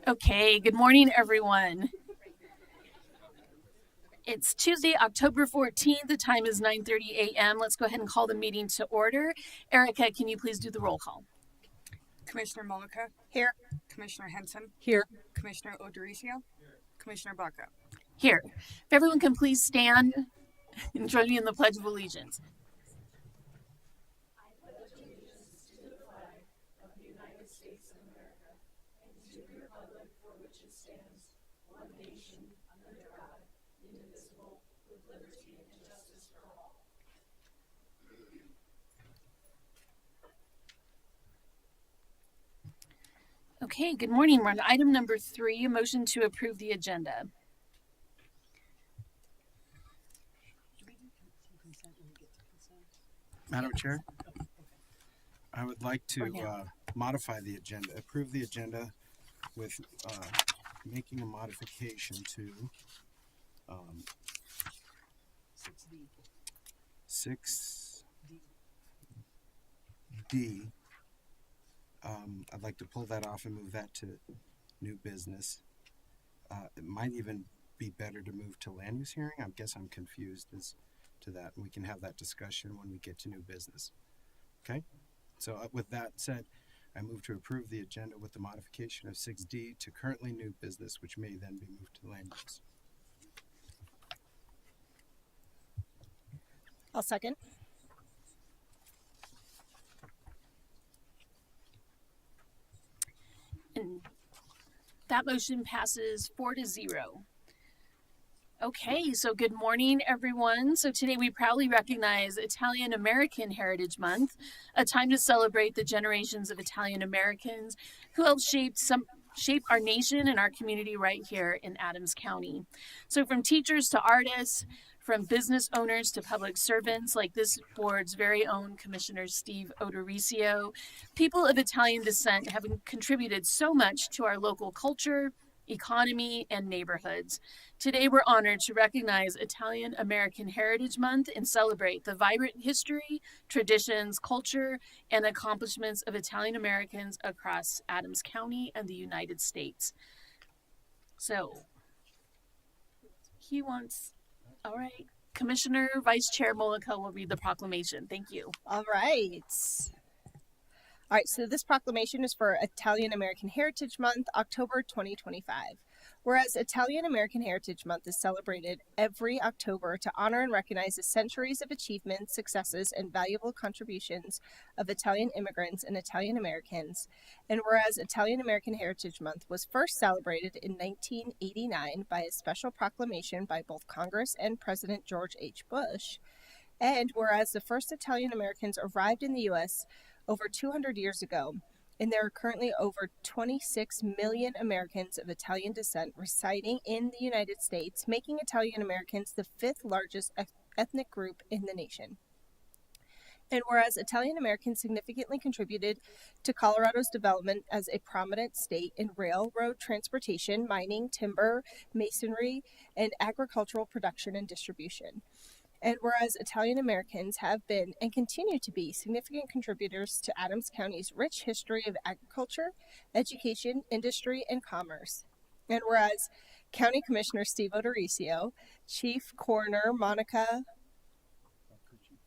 Okay, good morning, everyone. It's Tuesday, October 14th. The time is 9:30 a.m. Let's go ahead and call the meeting to order. Erica, can you please do the roll call? Commissioner Mollica? Here. Commissioner Henson? Here. Commissioner O'Dorisio? Commissioner Baca? Here. If everyone can please stand and join me in the Pledge of Allegiance. Okay, good morning. We're on item number 3, a motion to approve the agenda. Madam Chair, I would like to modify the agenda, approve the agenda with making a modification to 6D. I'd like to pull that off and move that to new business. It might even be better to move to land use hearing. I guess I'm confused as to that, and we can have that discussion when we get to new business. Okay? So with that said, I move to approve the agenda with the modification of 6D to currently new business, which may then be moved to land use. I'll second. And that motion passes 4-0. Okay, so good morning, everyone. So today we proudly recognize Italian American Heritage Month, a time to celebrate the generations of Italian Americans who helped shape our nation and our community right here in Adams County. So from teachers to artists, from business owners to public servants like this board's very own Commissioner Steve O'Dorisio, people of Italian descent have contributed so much to our local culture, economy, and neighborhoods. Today, we're honored to recognize Italian American Heritage Month and celebrate the vibrant history, traditions, culture, and accomplishments of Italian Americans across Adams County and the United States. So, all right. Commissioner Vice Chair Mollica will read the proclamation. Thank you. All right. So this proclamation is for Italian American Heritage Month, October 2025. Whereas Italian American Heritage Month is celebrated every October to honor and recognize the centuries of achievements, successes, and valuable contributions of Italian immigrants and Italian Americans. And whereas Italian American Heritage Month was first celebrated in 1989 by a special proclamation by both Congress and President George H. Bush. And whereas the first Italian Americans arrived in the U.S. over 200 years ago, and there are currently over 26 million Americans of Italian descent residing in the United States, making Italian Americans the 5th largest ethnic group in the nation. And whereas Italian Americans significantly contributed to Colorado's development as a prominent state in railroad transportation, mining, timber, masonry, and agricultural production and distribution. And whereas Italian Americans have been and continue to be significant contributors to Adams County's rich history of agriculture, education, industry, and commerce. And whereas County Commissioner Steve O'Dorisio, Chief Coroner Monica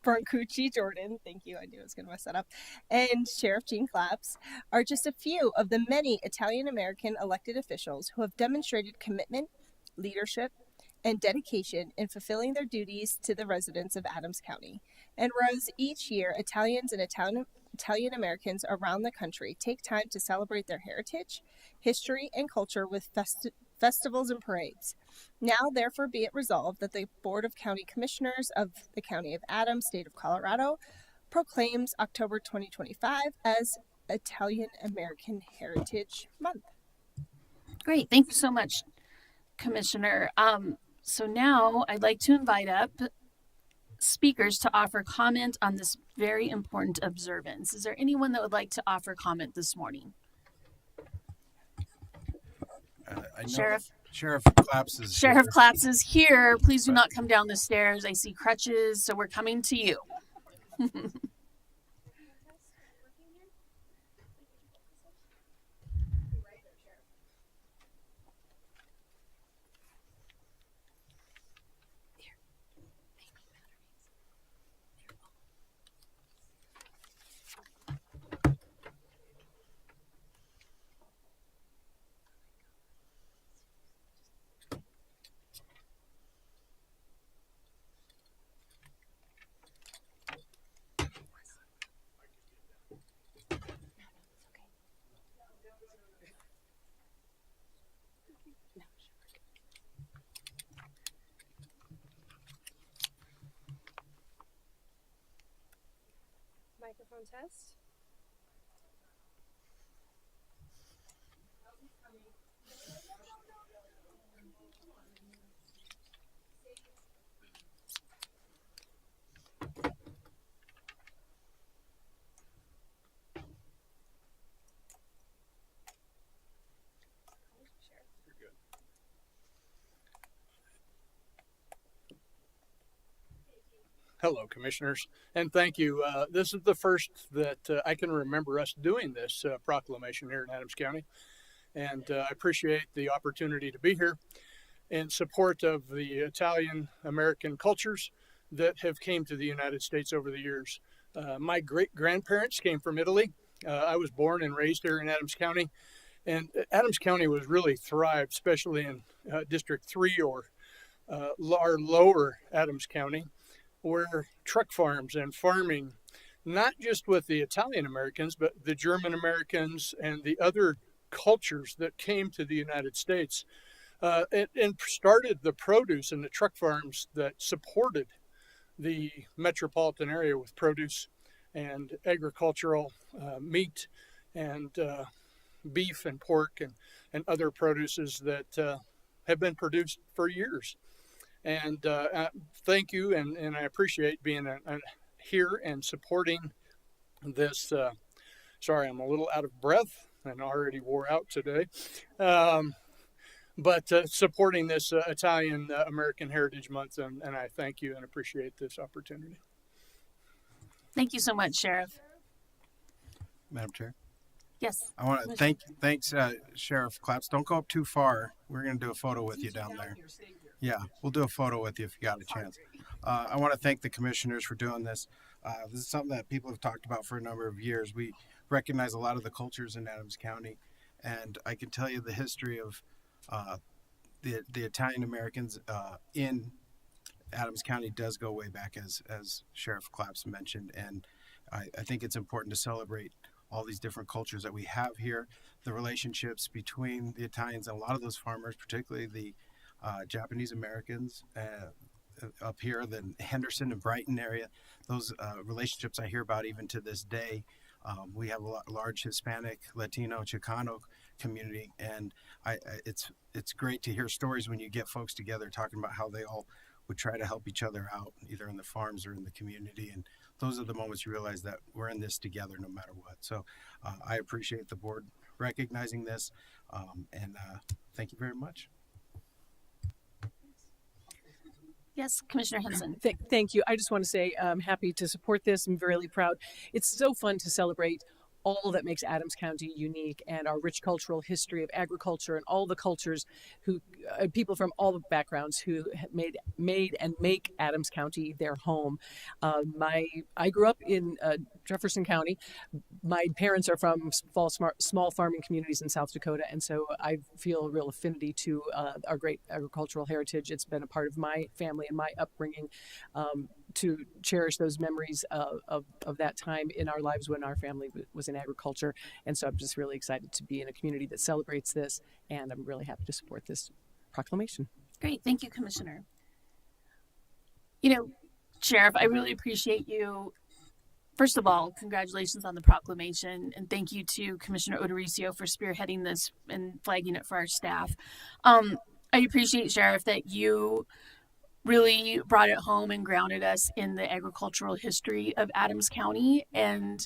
Brancucci Jordan, thank you, I knew I was going to mess that up, and Sheriff Gene Claps are just a few of the many Italian American elected officials who have demonstrated commitment, leadership, and dedication in fulfilling their duties to the residents of Adams County. And whereas each year Italians and Italian Americans around the country take time to celebrate their heritage, history, and culture with festivals and parades. Now, therefore, be it resolved that the Board of County Commissioners of the County of Adams, State of Colorado, proclaims October 2025 as Italian American Heritage Month. Great. Thank you so much, Commissioner. So now I'd like to invite up speakers to offer comment on this very important observance. Is there anyone that would like to offer comment this morning? Sheriff Claps is Sheriff here. Claps is here. Please do not come down the stairs. I see crutches, so we're coming to you. Microphone test. Hello, Commissioners, and thank you. This is the first that I can remember us doing this proclamation here in Adams County, and I appreciate the opportunity to be here in support of the Italian American cultures that have came to the United States over the years. My great-grandparents came from Italy. I was born and raised here in Adams County, and Adams County was really thrived, especially in District 3 or our lower Adams County, where truck farms and farming, not just with the Italian Americans, but the German Americans and the other cultures that came to the United States, and started the produce and the truck farms that supported the metropolitan area with produce and agricultural meat and beef and pork and other produces that have been produced for years. And thank you, and I appreciate being here and supporting this. Sorry, I'm a little out of breath and already wore out today. But supporting this Italian American Heritage Month, and I thank you and appreciate this opportunity. Thank you so much, Sheriff. Madam Chair. Yes. I want to thanks Sheriff Claps. Don't go up too far. We're going to do a photo with you down there. Yeah, we'll do a photo with you if you got a chance. I want to thank the commissioners for doing this. This is something that people have talked about for a number of years. We recognize a lot of the cultures in Adams County, and I can tell you the history of the Italian Americans in Adams County does go way back, as Sheriff Claps mentioned, and I think it's important to celebrate all these different cultures that we have here, the relationships between the Italians and a lot of those farmers, particularly the Japanese Americans up here, the Henderson and Brighton area, those relationships I hear about even to this day. We have a large Hispanic, Latino, Chicano community, and it's great to hear stories when you get folks together talking about how they all would try to help each other out, either in the farms or in the community. And those are the moments you realize that we're in this together no matter what. So I appreciate the board recognizing this, and thank you very much. Yes, Commissioner Henson. Thank you. I just want to say I'm happy to support this. I'm really proud. It's so fun to celebrate all that makes Adams County unique and our rich cultural history of agriculture and all the cultures who people from all the backgrounds who made and make Adams County their home. I grew up in Jefferson County. My parents are from small farming communities in South Dakota, and so I feel a real affinity to our great agricultural heritage. It's been a part of my family and my upbringing to cherish those memories of that time in our lives when our family was in agriculture. And so I'm just really excited to be in a community that celebrates this, and I'm really happy to support this proclamation. Great. Thank you, Commissioner. You know, Sheriff, I really appreciate you. First of all, congratulations on the proclamation, and thank you to Commissioner Odoricio for spearheading this and flagging it for our staff. I appreciate, Sheriff, that you really brought it home and grounded us in the agricultural history of Adams County. And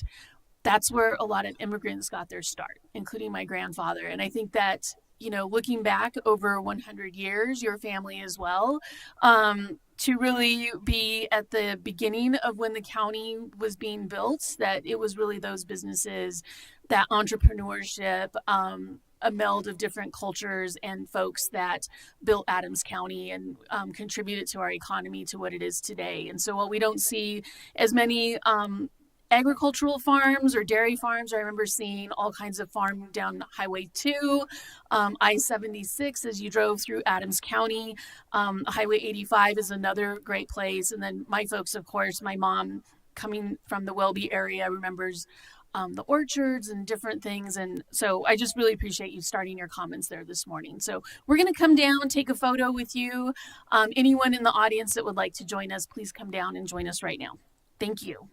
that's where a lot of immigrants got their start, including my grandfather. And I think that, you know, looking back over 100 years, your family as well, to really be at the beginning of when the county was being built, that it was really those businesses, that entrepreneurship, a meld of different cultures and folks that built Adams County and contributed to our economy to what it is today. And so while we don't see as many agricultural farms or dairy farms, I remember seeing all kinds of farm down Highway 2, I-76 as you drove through Adams County. Highway 85 is another great place. And then my folks, of course, my mom coming from the Welby area remembers the orchards and different things. And so I just really appreciate you starting your comments there this morning. So we're going to come down, take a photo with you. Anyone in the audience that would like to join us, please come down and join us right now. Thank you.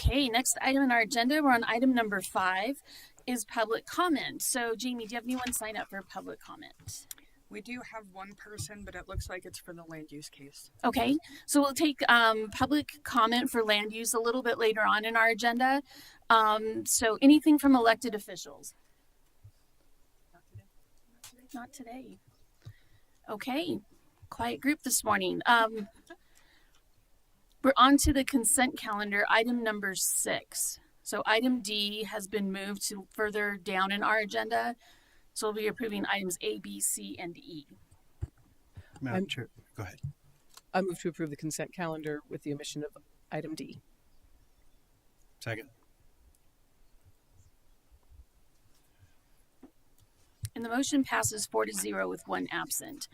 Okay, next item on our agenda, we're on item number 5, is public comment. So Jamie, do you have anyone sign up for public comment? We do have one person, but it looks like it's for the land use case. Okay, so we'll take public comment for land use a little bit later on in our agenda. So anything from elected officials? Not today. Okay, quiet group this morning. We're on to the consent calendar, item number 6. So item D has been moved to further down in our agenda. So we'll be approving items A, B, C, and E. Madam Chair, go ahead. I move to approve the consent calendar with the omission of item D. Second. And the motion passes 4-0 with 1 absent.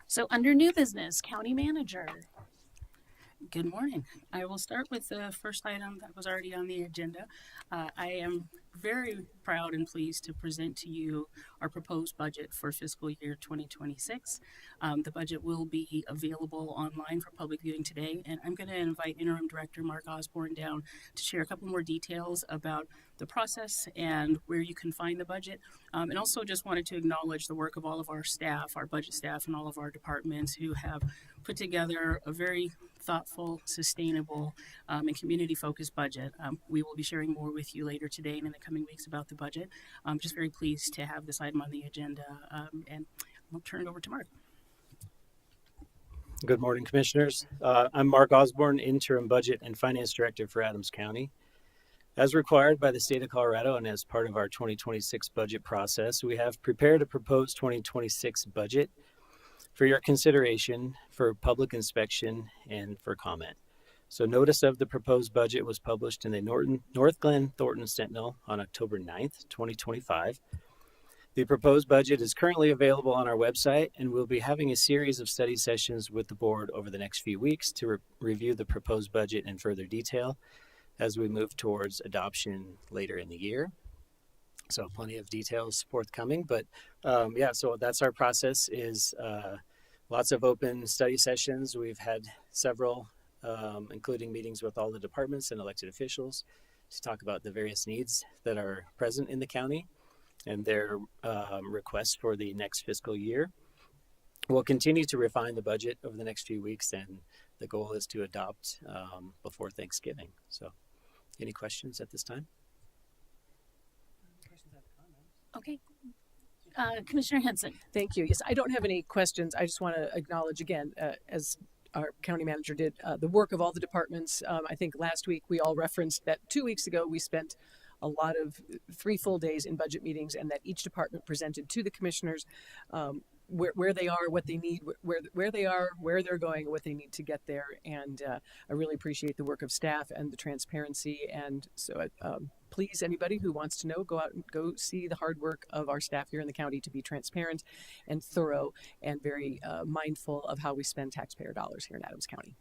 So under new business, county manager. Good morning. I will start with the first item that was already on the agenda. I am very proud and pleased to present to you our proposed budget for fiscal year 2026. The budget will be available online for public viewing today, and I'm going to invite Interim Director Mark Osborne down to share a couple more details about the process and where you can find the budget. And also just wanted to acknowledge the work of all of our staff, our budget staff, and all of our departments who have put together a very thoughtful, sustainable, and community-focused budget. We will be sharing more with you later today and in the coming weeks about the budget. I'm just very pleased to have this item on the agenda, and I'll turn it over to Mark. Good morning, Commissioners. I'm Mark Osborne, Interim Budget and Finance Director for Adams County. As required by the state of Colorado and as part of our 2026 budget process, we have prepared a proposed 2026 budget for your consideration, for public inspection, and for comment. So notice of the proposed budget was published in the North Glen Thornton Sentinel on October 9th, 2025. The proposed budget is currently available on our website, and we'll be having a series of study sessions with the board over the next few weeks to review the proposed budget in further detail as we move towards adoption later in the year. So plenty of details forthcoming, but so that's our process, is lots of open study sessions. We've had several, including meetings with all the departments and elected officials to talk about the various needs that are present in the county and their requests for the next fiscal year. We'll continue to refine the budget over the next few weeks, and the goal is to adopt before Thanksgiving. So any questions at this time? Okay. Commissioner Henson. Thank you. Yes, I don't have any questions. I just want to acknowledge again, as our county manager did, the work of all the departments. I think last week we all referenced that 2 weeks ago we spent a lot of 3 full days in budget meetings, and that each department presented to the commissioners where they are, what they need, where they are, where they're going, what they need to get there. And I really appreciate the work of staff and the transparency. And so please, anybody who wants to know, go out and go see the hard work of our staff here in the county to be transparent and thorough and very mindful of how we spend taxpayer dollars here in Adams County.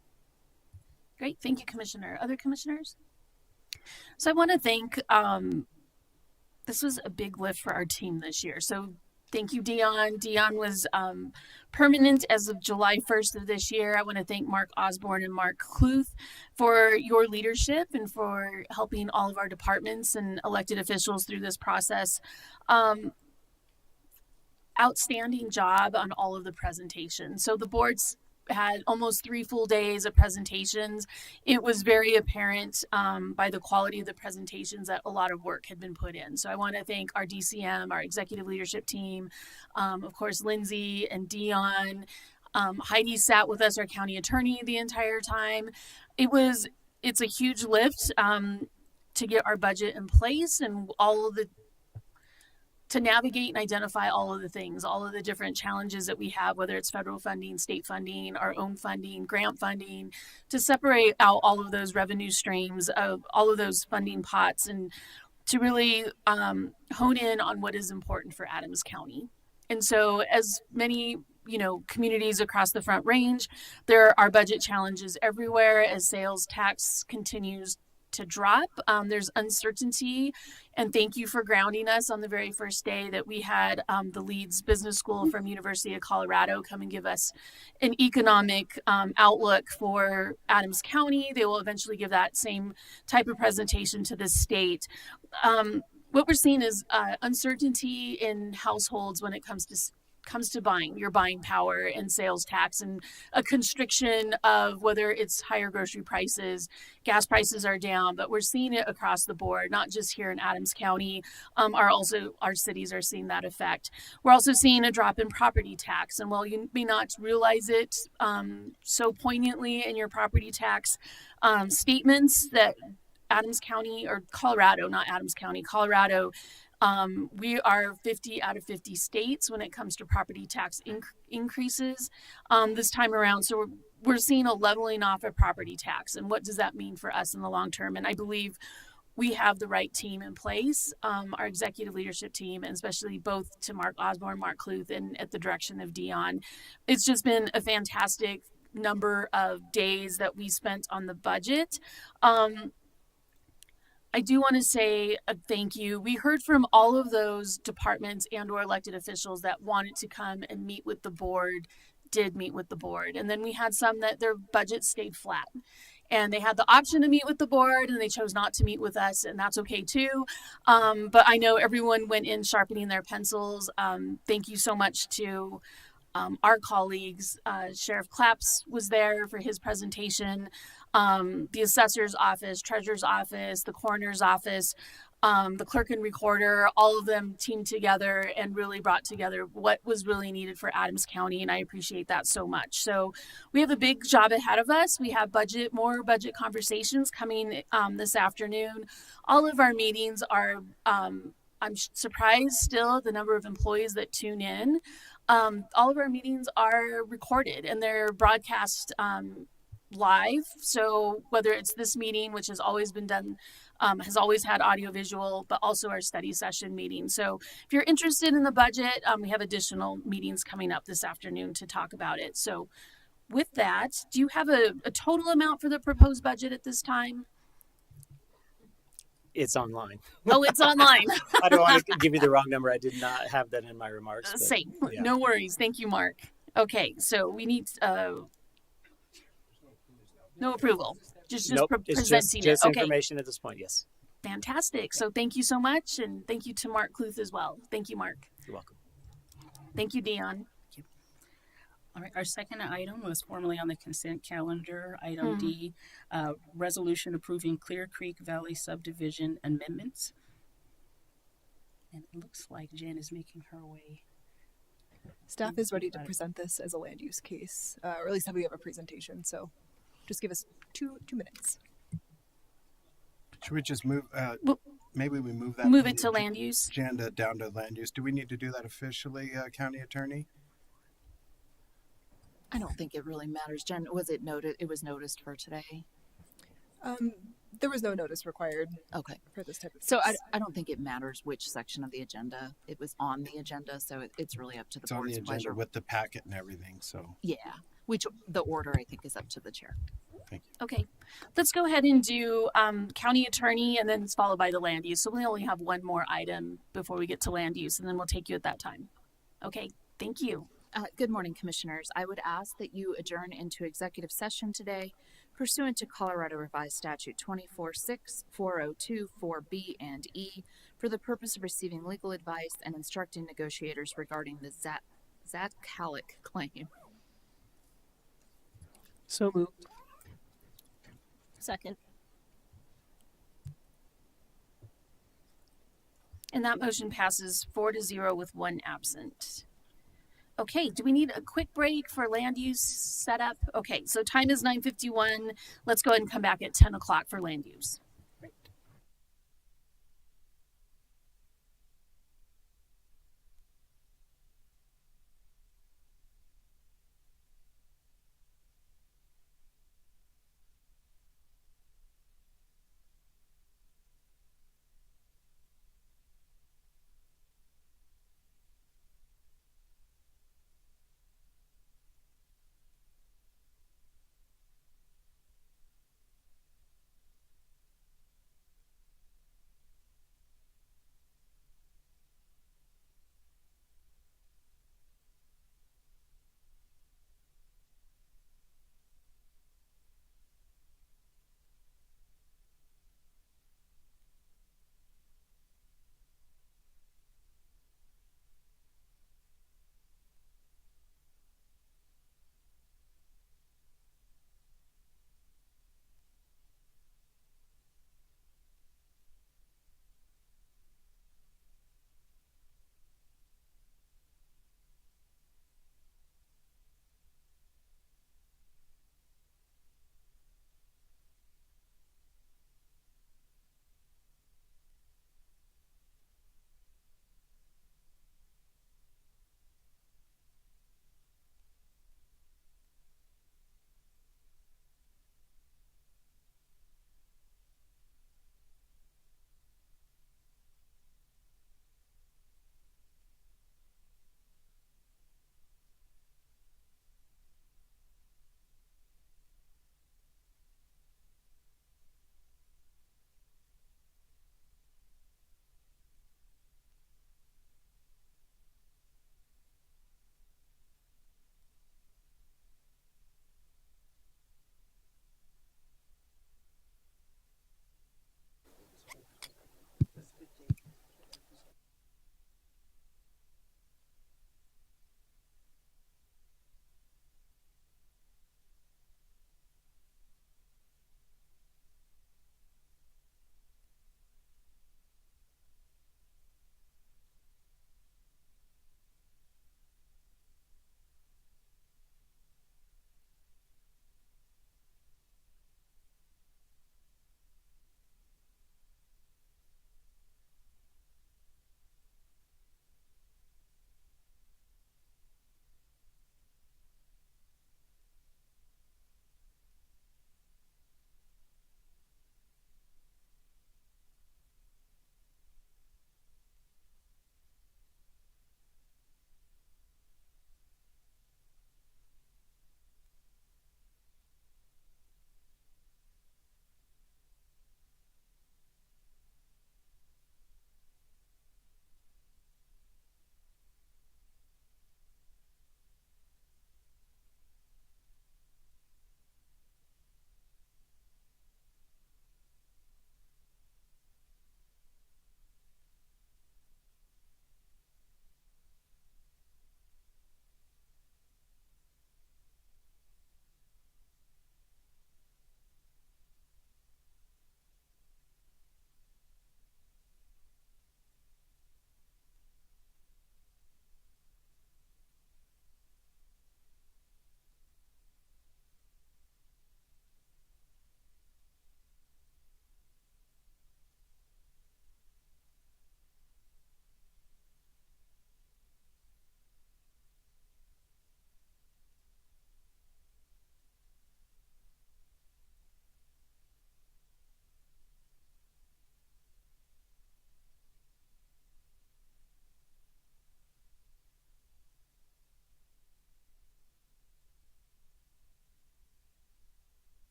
Great. Thank you, Commissioner. Other commissioners? So I want to thank, this was a big lift for our team this year. So thank you, Dion. Dion was permanent as of July 1st of this year. I want to thank Mark Osborne and Mark Kluth for your leadership and for helping all of our departments and elected officials through this process. Outstanding job on all of the presentations. So the boards had almost 3 full days of presentations. It was very apparent by the quality of the presentations that a lot of work had been put in. So I want to thank our DCM, our executive leadership team, of course, Lindsay and Dion. Heidi sat with us, our county attorney, the entire time. It's a huge lift to get our budget in place and to navigate and identify all of the things, all of the different challenges that we have, whether it's federal funding, state funding, our own funding, grant funding, to separate out all of those revenue streams of all of those funding pots and to really hone in on what is important for Adams County. And so as many communities across the Front Range, there are budget challenges everywhere as sales tax continues to drop. There's uncertainty, and thank you for grounding us on the very first day that we had the Leeds Business School from University of Colorado come and give us an economic outlook for Adams County. They will eventually give that same type of presentation to the state. What we're seeing is uncertainty in households when it comes to buying, your buying power and sales tax, and a constriction of whether it's higher grocery prices, gas prices are down, but we're seeing it across the board, not just here in Adams County. Our cities are seeing that effect. We're also seeing a drop in property tax, and while you may not realize it so poignantly in your property tax statements, that Adams County, or Colorado, not Adams County, Colorado, we are 50 out of 50 states when it comes to property tax increases this time around. So we're seeing a leveling off of property tax. And what does that mean for us in the long term? And I believe we have the right team in place, our executive leadership team, and especially both to Mark Osborne, Mark Kluth, and at the direction of Dion. It's just been a fantastic number of days that we spent on the budget. I do want to say a thank you. We heard from all of those departments and or elected officials that wanted to come and meet with the board, did meet with the board. And then we had some that their budget stayed flat. And they had the option to meet with the board and they chose not to meet with us, and that's okay too. But I know everyone went in sharpening their pencils. Thank you so much to our colleagues. Sheriff Claps was there for his presentation. The assessor's office, treasurer's office, the coroner's office, the clerk and recorder, all of them teamed together and really brought together what was really needed for Adams County, and I appreciate that so much. So we have a big job ahead of us. We have more budget conversations coming this afternoon. All of our meetings are, I'm surprised still the number of employees that tune in. All of our meetings are recorded and they're broadcast live. So whether it's this meeting, which has always been done, has always had audio visual, but also our study session meeting. So if you're interested in the budget, we have additional meetings coming up this afternoon to talk about it. So with that, do you have a total amount for the proposed budget at this time? It's online. Oh, it's online. I don't want to give you the wrong number. I did not have that in my remarks. But, Same. yeah. No worries. Thank you, Mark. Okay, so we need no approval. Just Nope, it's presenting just it. Okay. information at this point. Yes. Fantastic. So thank you so much, and thank you to Mark Kluth as well. Thank you, Mark. You're welcome. Thank you, Dion. All right, our second item was formally on the consent calendar, item D, resolution approving Clear Creek Valley Subdivision amendments. And it looks like Jen is making her way. Staff is ready to present this as a land use case, or at least have we have a presentation. So just give us two minutes. Should we just move? Maybe we move that. Move it to land use. Agenda down to land use. Do we need to do that officially, County Attorney? I don't think it really matters. Jen, was it noted? It was noticed for today. There was no notice required. Okay. For this type of. So I don't think it matters which section of the agenda. It was on the agenda, so it's really up to the It's on board's the agenda pleasure. with the packet and everything. So Yeah, which the order I think is up to the chair. thank you. Okay. Let's go ahead and do county attorney, and then it's followed by the land use. So we only have one more item before we get to land use, and then we'll take you at that time. Okay. Thank you. Good morning, commissioners. I would ask that you adjourn into executive session today pursuant to Colorado Revised Statute 24-6, 402, 4B, and E for the purpose of receiving legal advice and instructing negotiators regarding the Zatkalik claim. So moved. Second. And that motion passes 4-0 with one absent. Okay, do we need a quick break for land use setup? Okay, so time is 9:51. Let's go ahead and come back at 10 o'clock for land use.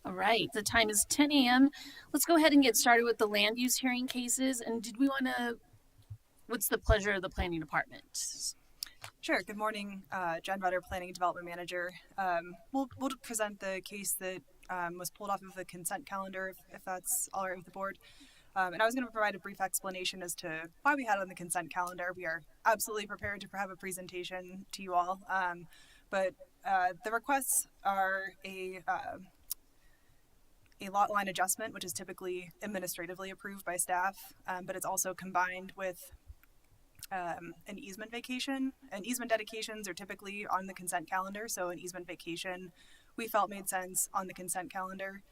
All right, the time is 10 a.m. Let's go ahead and get started with the land use hearing cases. And did we want to, what's the pleasure of the planning department? Sure. Good morning, Jen Rutter, Planning and Development Manager. We'll present the case that was pulled off of the consent calendar, if that's all right with the board. And I was going to provide a brief explanation as to why we had it on the consent calendar. We are absolutely prepared to have a presentation to you all, but the requests are a lot line adjustment, which is typically administratively approved by staff, but it's also combined with an easement vacation. And easement dedications are typically on the consent calendar, so an easement vacation we felt made sense on the consent calendar.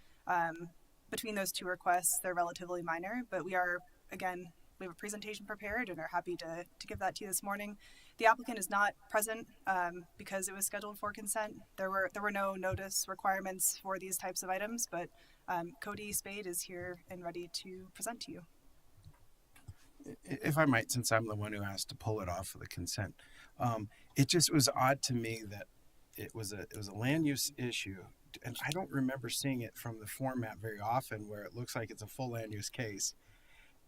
Between those two requests, they're relatively minor, but we have a presentation prepared and are happy to give that to you this morning. The applicant is not present because it was scheduled for consent. There were no notice requirements for these types of items, but Cody Spade is here and ready to present to you. If I might, since I'm the one who asked to pull it off of the consent, it just was odd to me that it was a land use issue, and I don't remember seeing it from the format very often, where it looks like it's a full land use case,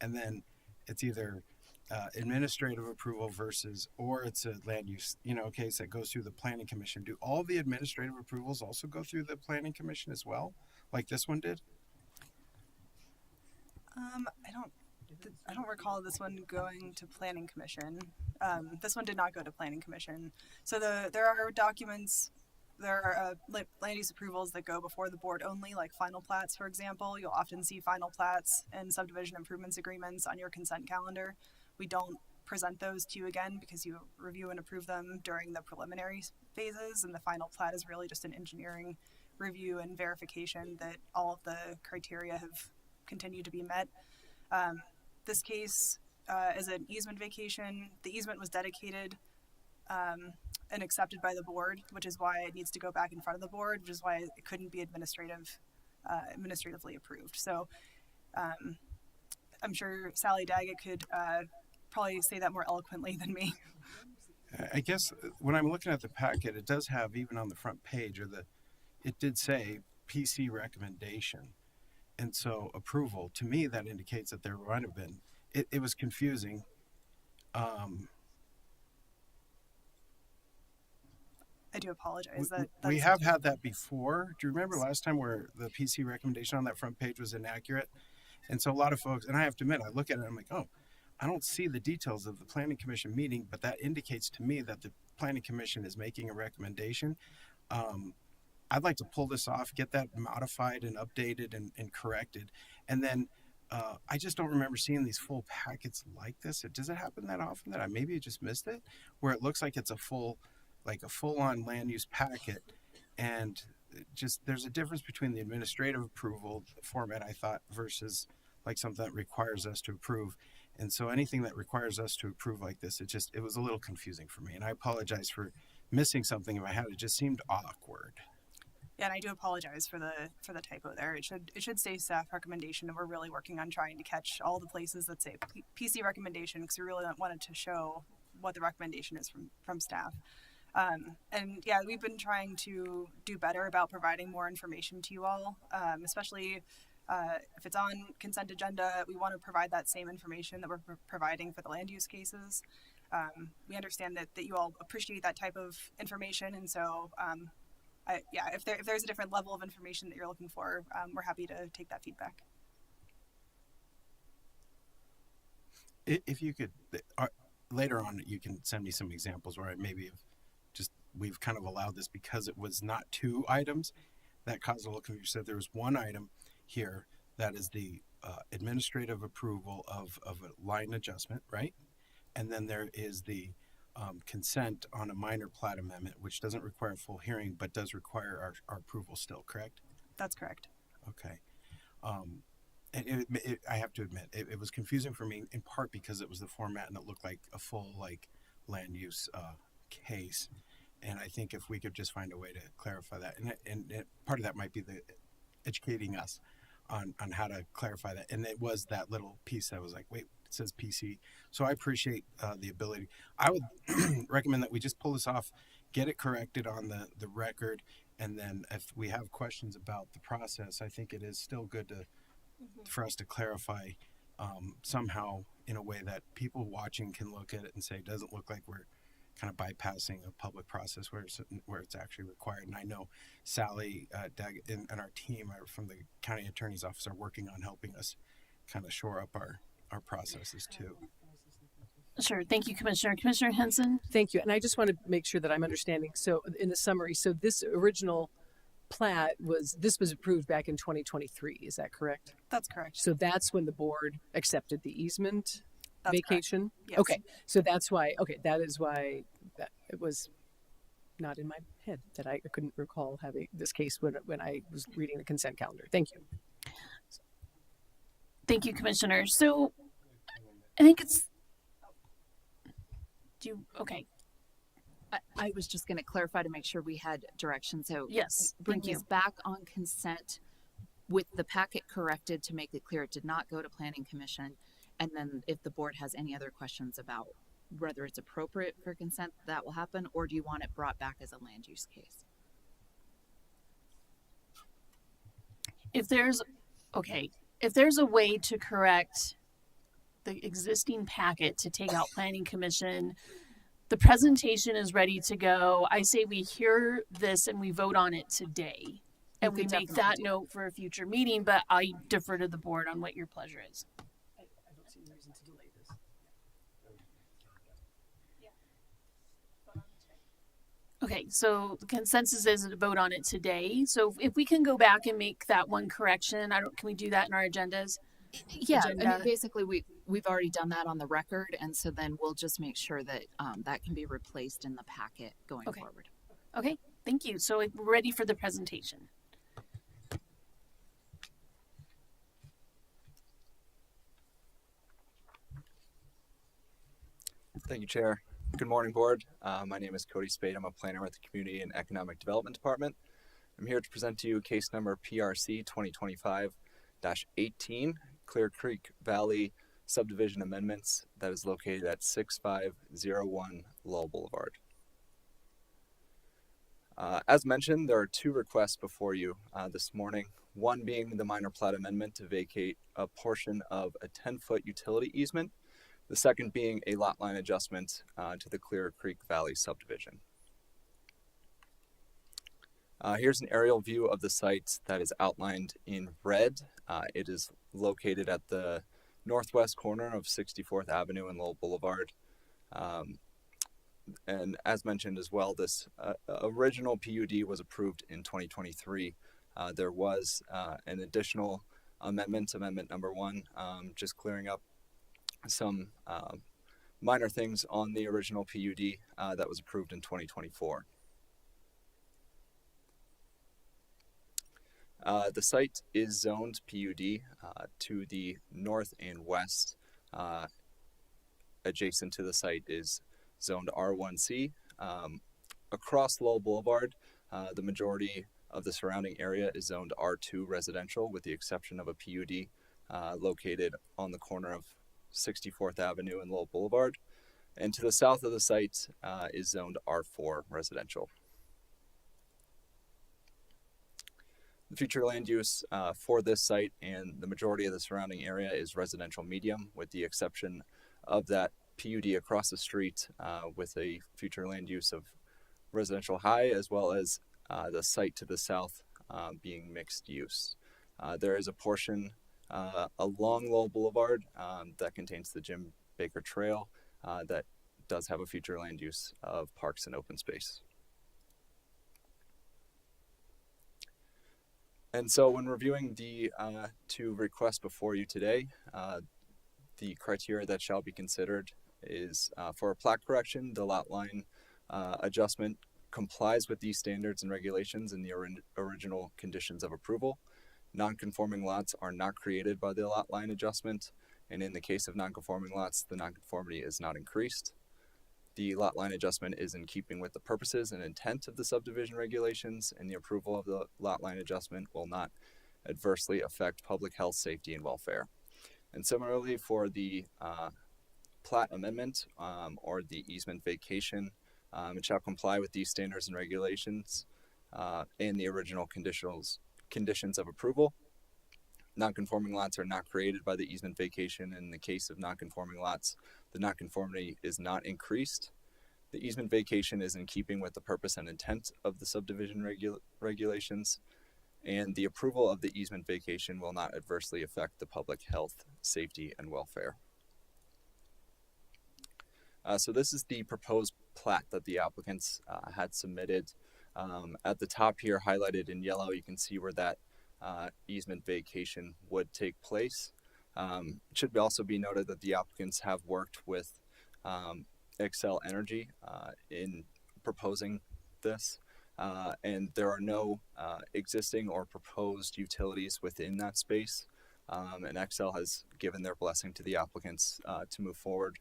and then it's either administrative approval or it's a land use case that goes through the planning commission. Do all the administrative approvals also go through the planning commission as well, like this one did? I don't recall this one going to planning commission. This one did not go to planning commission. So there are documents, there are land use approvals that go before the board only, like final plats, for example. You'll often see final plats and subdivision improvements agreements on your consent calendar. We don't present those to you again because you review and approve them during the preliminary phases, and the final plat is really just an engineering review and verification that all of the criteria have continued to be met. This case is an easement vacation. The easement was dedicated and accepted by the board, which is why it needs to go back in front of the board, which is why it couldn't be administratively approved. So I'm sure Sally Daggett could probably say that more eloquently than me. I guess when I'm looking at the packet, it does have, even on the front page, it did say PC recommendation. And so approval, to me, that indicates that there might have been, it was confusing. I do apologize. We have had that before. Do you remember last time where the PC recommendation on that front page was inaccurate? And so a lot of folks, and I have to admit, I look at it and I'm like, oh, I don't see the details of the planning commission meeting, but that indicates to me that the planning commission is making a recommendation. I'd like to pull this off, get that modified and updated and corrected. And then I just don't remember seeing these full packets like this. Does it happen that often that I maybe just missed it? Where it looks like it's a full-on land use packet, and just there's a difference between the administrative approval format, I thought, versus like something that requires us to approve. And so anything that requires us to approve like this, it was a little confusing for me. And I apologize for missing something in my head. It just seemed awkward. Yeah, and I do apologize for the typo there. It should say staff recommendation, and we're really working on trying to catch all the places that say PC recommendation, because we really wanted to show what the recommendation is from staff. And yeah, we've been trying to do better about providing more information to you all, especially if it's on consent agenda. We want to provide that same information that we're providing for the land use cases. We understand that you all appreciate that type of information, and so if there's a different level of information that you're looking for, we're happy to take that feedback. If you could, later on, you can send me some examples where we've kind of allowed this because it was not two items that caused a little confusion. So there was one item here that is the administrative approval of a line adjustment, right? And then there is the consent on a minor plat amendment, which doesn't require a full hearing, but does require our approval still, correct? That's correct. Okay. And I have to admit, it was confusing for me in part because it was the format and it looked like a full land use case. And I think if we could just find a way to clarify that, and part of that might be educating us on how to clarify that. And it was that little piece that was like, wait, it says PC. So I appreciate the ability. I would recommend that we just pull this off, get it corrected on the record, And then if we have questions about the process, I think it is still good to for us to clarify somehow in a way that people watching can look at it and say, it doesn't look like we're kind of bypassing a public process where it's actually required. And I know Sally and our team from the county attorney's office are working on helping us kind of shore up our processes too. Sure. Thank you, Commissioner. Commissioner Henson? Thank you. And I just want to make sure that I'm understanding. So in the summary, so this original plat was approved back in 2023. Is that correct? That's correct. So that's when the board accepted the easement That's vacation? Yes. Okay. So that's why, that is why that it was not in my head that I couldn't recall having this case when I was reading the consent calendar. Thank you. Thank you, Commissioner. So I think okay. I was just going to clarify to make sure we had direction. So Yes, bring thank you. this back on consent with the packet corrected to make it clear it did not go to Planning Commission. And then if the board has any other questions about whether it's appropriate for consent, that will happen. Or do you want it brought back as a land use case? If there's a way to correct the existing packet to take out Planning Commission, the presentation is ready to go. I say we hear this and we vote on it today. And we could make that definitely do. note for a future meeting, but I defer to the board on what your pleasure is. I don't see any reason to delay this. Okay, so the consensus is to vote on it today. So if we can go back and make that one correction, can we do that in our agendas? Yeah, I Agenda. mean, basically we've already done that on the record, and so then we'll just make sure that that can be replaced in the packet going Okay. forward. Okay, thank you. So we're ready for the presentation. Thank you, Chair. Good morning, Board. My name is Cody Spade. I'm a planner with the Community and Economic Development Department. I'm here to present to you case number PRC 2025-18, Clear Creek Valley Subdivision Amendments, that is located at 6501 Lowell Boulevard. As mentioned, there are two requests before you this morning, one being the minor plat amendment to vacate a portion of a 10-foot utility easement, the second being a lot line adjustment to the Clear Creek Valley subdivision. Here's an aerial view of the site that is outlined in red. It is located at the northwest corner of 64th Avenue and Lowell Boulevard. And as mentioned as well, this original PUD was approved in 2023. There was an additional amendment number 1, just clearing up some minor things on the original PUD that was approved in 2024. The site is zoned PUD to the north and west. Adjacent to the site is zoned R1C. Across Lowell Boulevard, the majority of the surrounding area is zoned R2 residential, with the exception of a PUD located on the corner of 64th Avenue and Lowell Boulevard. And to the south of the site is zoned R4 residential. The future land use for this site and the majority of the surrounding area is residential medium, with the exception of that PUD across the street with a future land use of residential high, as well as the site to the south being mixed use. There is a portion along Lowell Boulevard that contains the Jim Baker Trail that does have a future land use of parks and open space. And so when reviewing the two requests before you today, the criteria that shall be considered is for a plat correction, the lot line adjustment complies with these standards and regulations in the original conditions of approval. Non-conforming lots are not created by the lot line adjustment, and in the case of non-conforming lots, the non-conformity is not increased. The lot line adjustment is in keeping with the purposes and intent of the subdivision regulations, and the approval of the lot line adjustment will not adversely affect public health, safety, and welfare. And similarly, for the plat amendment or the easement vacation, it shall comply with these standards and regulations. and the original conditions of approval. Non-conforming lots are not created by the easement vacation. In the case of non-conforming lots, the non-conformity is not increased. The easement vacation is in keeping with the purpose and intent of the subdivision regulations, and the approval of the easement vacation will not adversely affect the public health, safety, and welfare. So this is the proposed plat that the applicants had submitted. At the top here, highlighted in yellow, you can see where that easement vacation would take place. It should also be noted that the applicants have worked with Xcel Energy in proposing this, and there are no existing or proposed utilities within that space, and Xcel has given their blessing to the applicants to move forward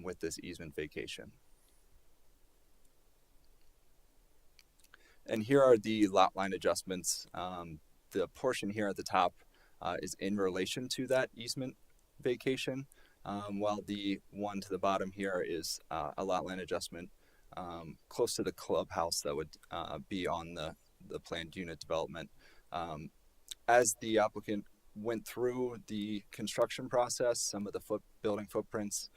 with this easement vacation. And here are the lot line adjustments. The portion here at the top is in relation to that easement vacation, while the one to the bottom here is a lot line adjustment close to the clubhouse that would be on the planned unit development. As the applicant went through the construction process, some of the building footprints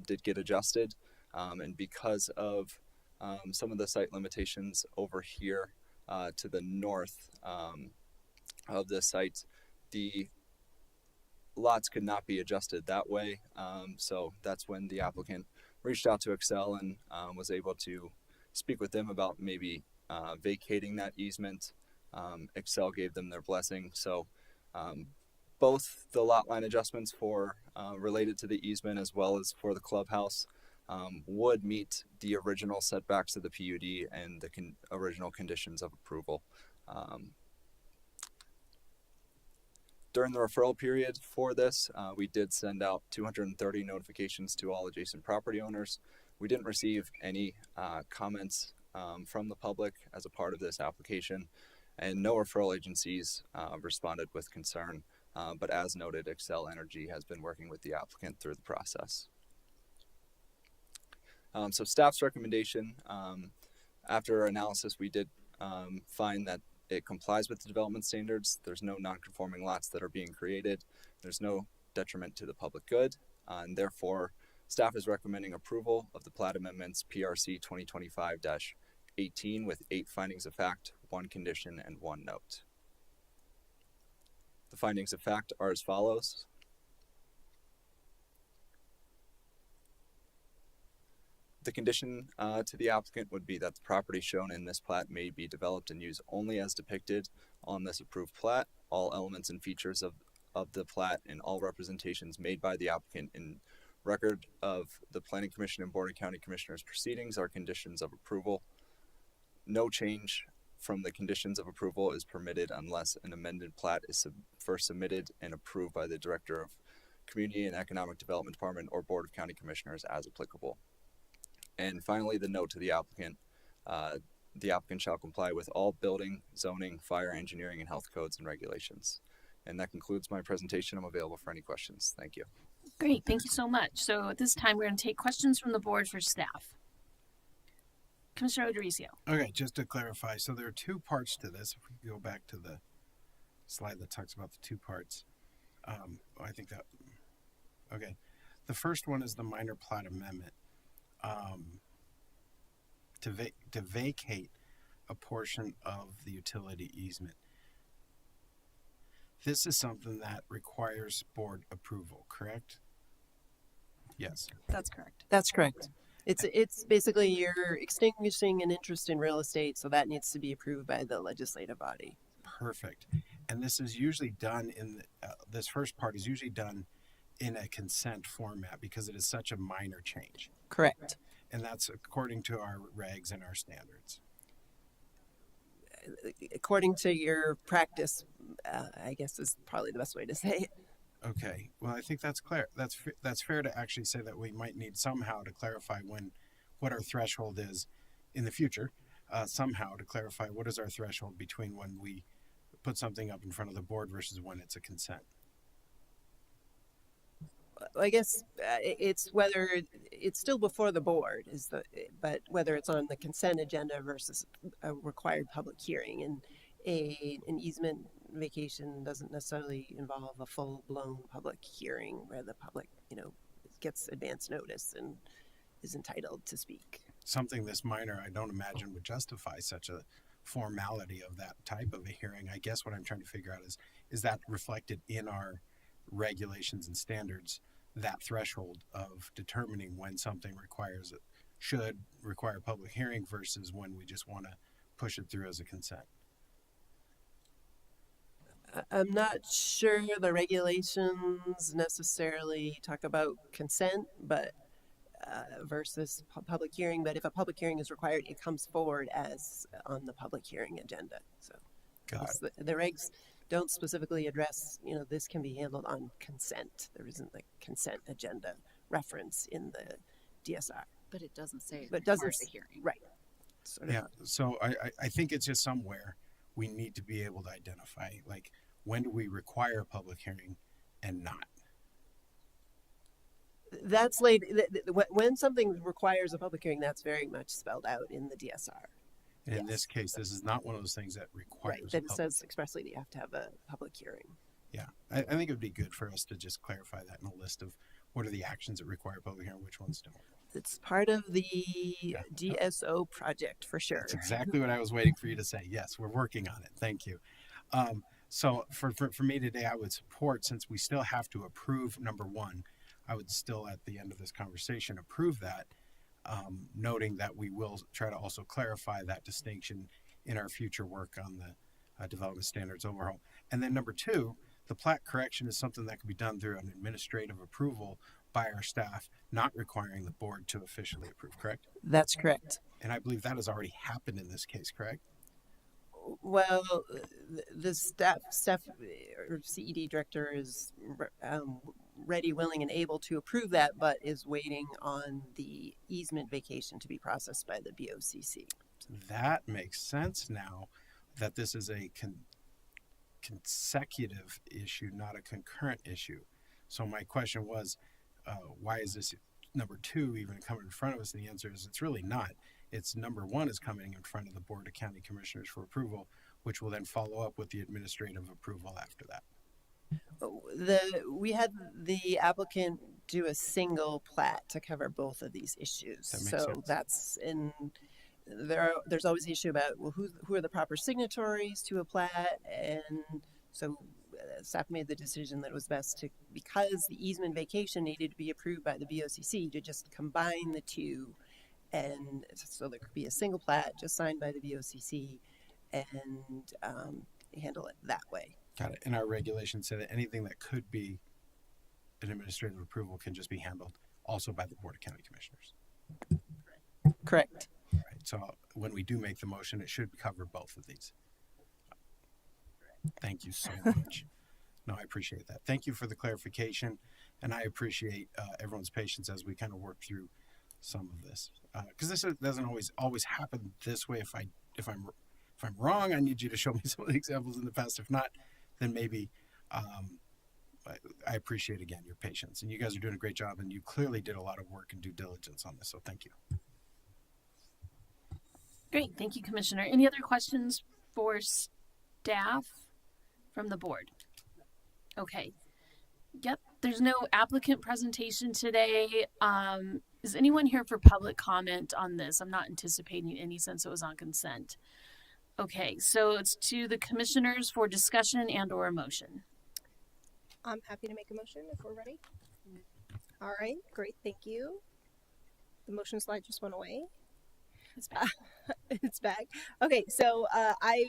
did get adjusted, and because of some of the site limitations over here to the north of the site, the lots could not be adjusted that way. So that's when the applicant reached out to Xcel and was able to speak with them about maybe vacating that easement. Xcel gave them their blessing. So both the lot line adjustments for related to the easement as well as for the clubhouse would meet the original setbacks of the PUD and the original conditions of approval. During the referral period for this, we did send out 230 notifications to all adjacent property owners. We didn't receive any comments from the public as a part of this application, and no referral agencies responded with concern. But as noted, Xcel Energy has been working with the applicant through the process. So staff's recommendation, after analysis, we did find that it complies with the development standards. There's no non-conforming lots that are being created. There's no detriment to the public good, and therefore staff is recommending approval of the plat amendments PRC 2025-18 with 8 findings of fact, 1 condition, and 1 note. The findings of fact are as follows. The condition to the applicant would be that the property shown in this plat may be developed and used only as depicted on this approved plat. All elements and features of the plat and all representations made by the applicant in record of the Planning Commission and Board of County Commissioners proceedings are conditions of approval. No change from the conditions of approval is permitted unless an amended plat is first submitted and approved by the Director of Community and Economic Development Department or Board of County Commissioners as applicable. And finally, the note to the applicant shall comply with all building, zoning, fire, engineering, and health codes and regulations. And that concludes my presentation. I'm available for any questions. Thank you. Great, thank you so much. So at this time, we're going to take questions from the board for staff. Commissioner Odorizio. Okay, just to clarify, so there are 2 parts to this. If we go back to the slide that talks about the 2 parts, I think that, okay. The first one is the minor plat amendment. To vacate a portion of the utility easement. This is something that requires board approval, correct? Yes. That's correct. That's correct. It's basically you're extinguishing an interest in real estate, so that needs to be approved by the legislative body. Perfect. And this is usually done in, this first part is usually done in a consent format because it is such a minor change. Correct. And that's according to our regs and our standards. According to your practice, I guess is probably the best way to say it. Okay. Well, I think that's clear. That's fair to actually say that we might need somehow to clarify what our threshold is in the future. Somehow to clarify what is our threshold between when we put something up in front of the board versus when it's a consent. I guess it's whether it's still before the board but whether it's on the consent agenda versus a required public hearing, and an easement vacation doesn't necessarily involve a full-blown public hearing where the public, gets advance notice and is entitled to speak. Something this minor, I don't imagine would justify such a formality of that type of a hearing. I guess what I'm trying to figure out is that reflected in our regulations and standards, that threshold of determining when something should require public hearing versus when we just want to push it through as a consent. I'm not sure the regulations necessarily talk about consent, but versus public hearing. But if a public hearing is required, it comes forward as on the public hearing agenda. So the regs don't specifically address, this can be handled on consent. There isn't the consent agenda reference in the DSR. But it doesn't say But it doesn't the hearing. Right. Yeah. So I think it's just somewhere we need to be able to identify, like, when do we require a public hearing and not? That's late. When something requires a public hearing, that's very much spelled out in the DSR. And in this case, this is not one of those things that requires Right, that it says expressly that you have to have a public hearing. Yeah, I think it would be good for us to just clarify that in a list of what are the actions that require public hearing, which ones don't. It's part of the DSO project for sure. That's exactly what I was waiting for you to say. Yes, we're working on it. Thank you. So for me today, I would support, since we still have to approve number one, I would still at the end of this conversation approve that, noting that we will try to also clarify that distinction in our future work on the development standards overhaul. And then number two, the plat correction is something that can be done through an administrative approval by our staff, not requiring the board to officially approve, correct? That's correct. And I believe that has already happened in this case, correct? Well, the staff or CED director is ready, willing, and able to approve that, but is waiting on the easement vacation to be processed by the BOCC. That makes sense now that this is a consecutive issue, not a concurrent issue. So my question was, why is this number two even coming in front of us? And the answer is it's really not. It's number one is coming in front of the Board of County Commissioners for approval, which will then follow up with the administrative approval after that. We had the applicant do a single plat to cover both of these issues. That makes so sense. That's in there's always the issue about, well, who are the proper signatories to a plat, and so staff made the decision that it was best to, because the easement vacation needed to be approved by the BOCC, to just combine the two, and so there could be a single plat just signed by the BOCC and handle it that way. Got it. And our regulations say that anything that could be an administrative approval can just be handled also by the Board of County Commissioners. Correct. Right. So when we do make the motion, it should cover both of these. Thank you so much. No, I appreciate that. Thank you for the clarification, and I appreciate everyone's patience as we kind of work through some of this, because this doesn't always happen this way. If I'm wrong, I need you to show me some of the examples in the past. If not, then maybe I appreciate again your patience, and you guys are doing a great job, and you clearly did a lot of work and due diligence on this. So thank you. Great. Thank you, Commissioner. Any other questions for staff from the board? Okay. Yep. There's no applicant presentation today. Is anyone here for public comment on this? I'm not anticipating any since it was on consent. Okay. So it's to the commissioners for discussion and or a motion. I'm happy to make a motion if we're ready. All right. Great. Thank you. The motion slide just went away. It's back. It's back. Okay, so I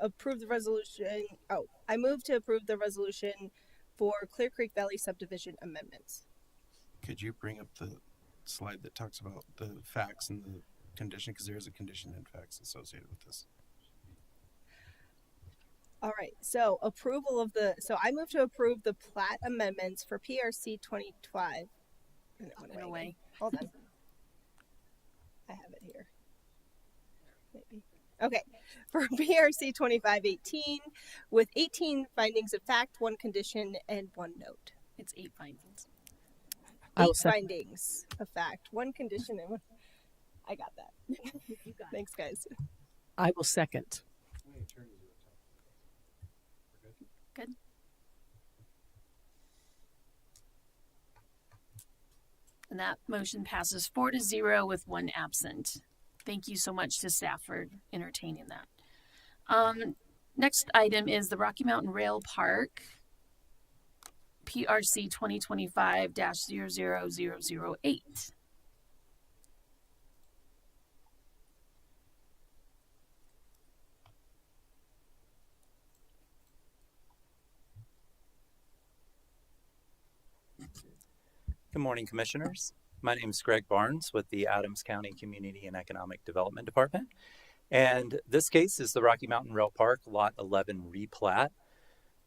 approve the resolution. Oh, I move to approve the resolution for Clear Creek Valley subdivision amendments. Could you bring up the slide that talks about the facts and the condition, because there is a condition and facts associated with this. All right, so I move to approve the plat amendments for PRC 2012. Went away. Hold on. I have it here. Maybe. Okay. For PRC 2518 with 18 findings of fact, 1 condition, and 1 note. It's 8 findings. I will 8 second. findings of fact, 1 condition and 1. I got that. Thanks, guys. I will second. Good. And that motion passes 4-0 with 1 absent. Thank you so much to staff for entertaining that. Next item is the Rocky Mountain Rail Park, PRC 2025-00008. Good morning, Commissioners. My name is Greg Barnes with the Adams County Community and Economic Development Department. And this case is the Rocky Mountain Rail Park Lot 11 replat.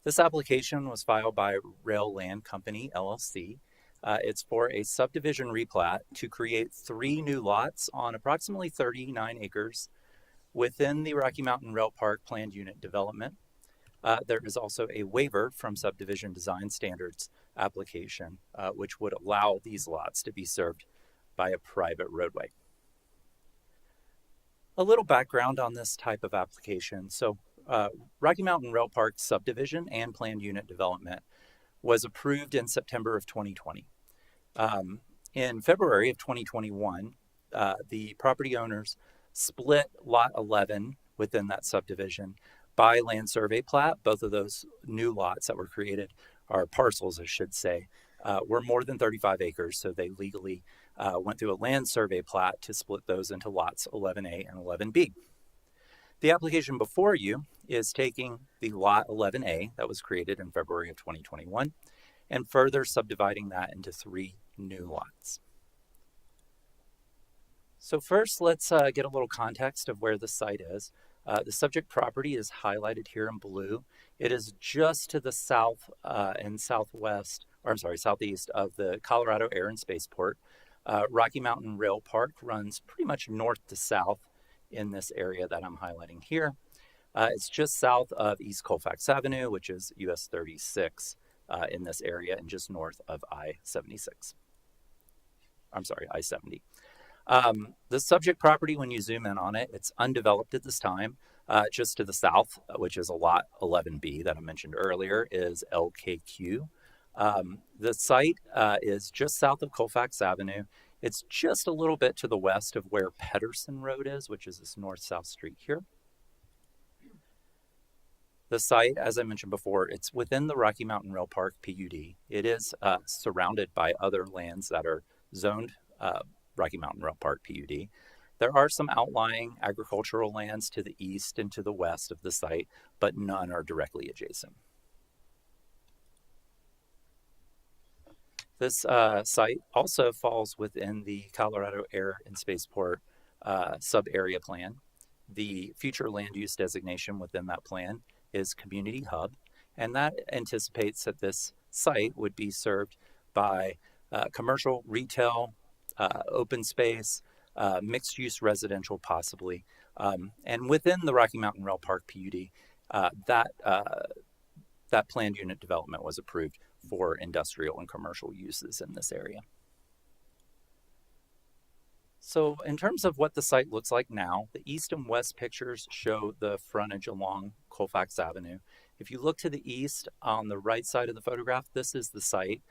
This application was filed by Rail Land Company, LLC. It's for a subdivision replat to create 3 new lots on approximately 39 acres within the Rocky Mountain Rail Park planned unit development. There is also a waiver from subdivision design standards application, which would allow these lots to be served by a private roadway. A little background on this type of application. So Rocky Mountain Rail Park subdivision and planned unit development was approved in September of 2020. In February of 2021, the property owners split Lot 11 within that subdivision by land survey plat. Both of those new lots that were created, or parcels I should say, were more than 35 acres, so they legally went through a land survey plat to split those into lots 11A and 11B. The application before you is taking the lot 11A that was created in February of 2021 and further subdividing that into 3 new lots. So first, let's get a little context of where the site is. The subject property is highlighted here in blue. It is just to the south and southeast of the Colorado Air and Spaceport. Rocky Mountain Rail Park runs pretty much north to south in this area that I'm highlighting here. It's just south of East Colfax Avenue, which is US 36 in this area, and just north of I-76. I'm sorry, I-70. The subject property, when you zoom in on it, it's undeveloped at this time. Just to the south, which is a lot 11B that I mentioned earlier, is LKQ. The site is just south of Colfax Avenue. It's just a little bit to the west of where Pedersen Road is, which is this north-south street here. The site, as I mentioned before, it's within the Rocky Mountain Rail Park PUD. It is surrounded by other lands that are zoned Rocky Mountain Rail Park PUD. There are some outlying agricultural lands to the east and to the west of the site, but none are directly adjacent. This site also falls within the Colorado Air and Spaceport sub-area plan. The future land use designation within that plan is Community Hub, and that anticipates that this site would be served by commercial, retail, open space, mixed-use residential possibly. And within the Rocky Mountain Rail Park PUD, that planned unit development was approved for industrial and commercial uses in this area. So in terms of what the site looks like now, the east and west pictures show the frontage along Colfax Avenue. If you look to the east on the right side of the photograph, this is the site.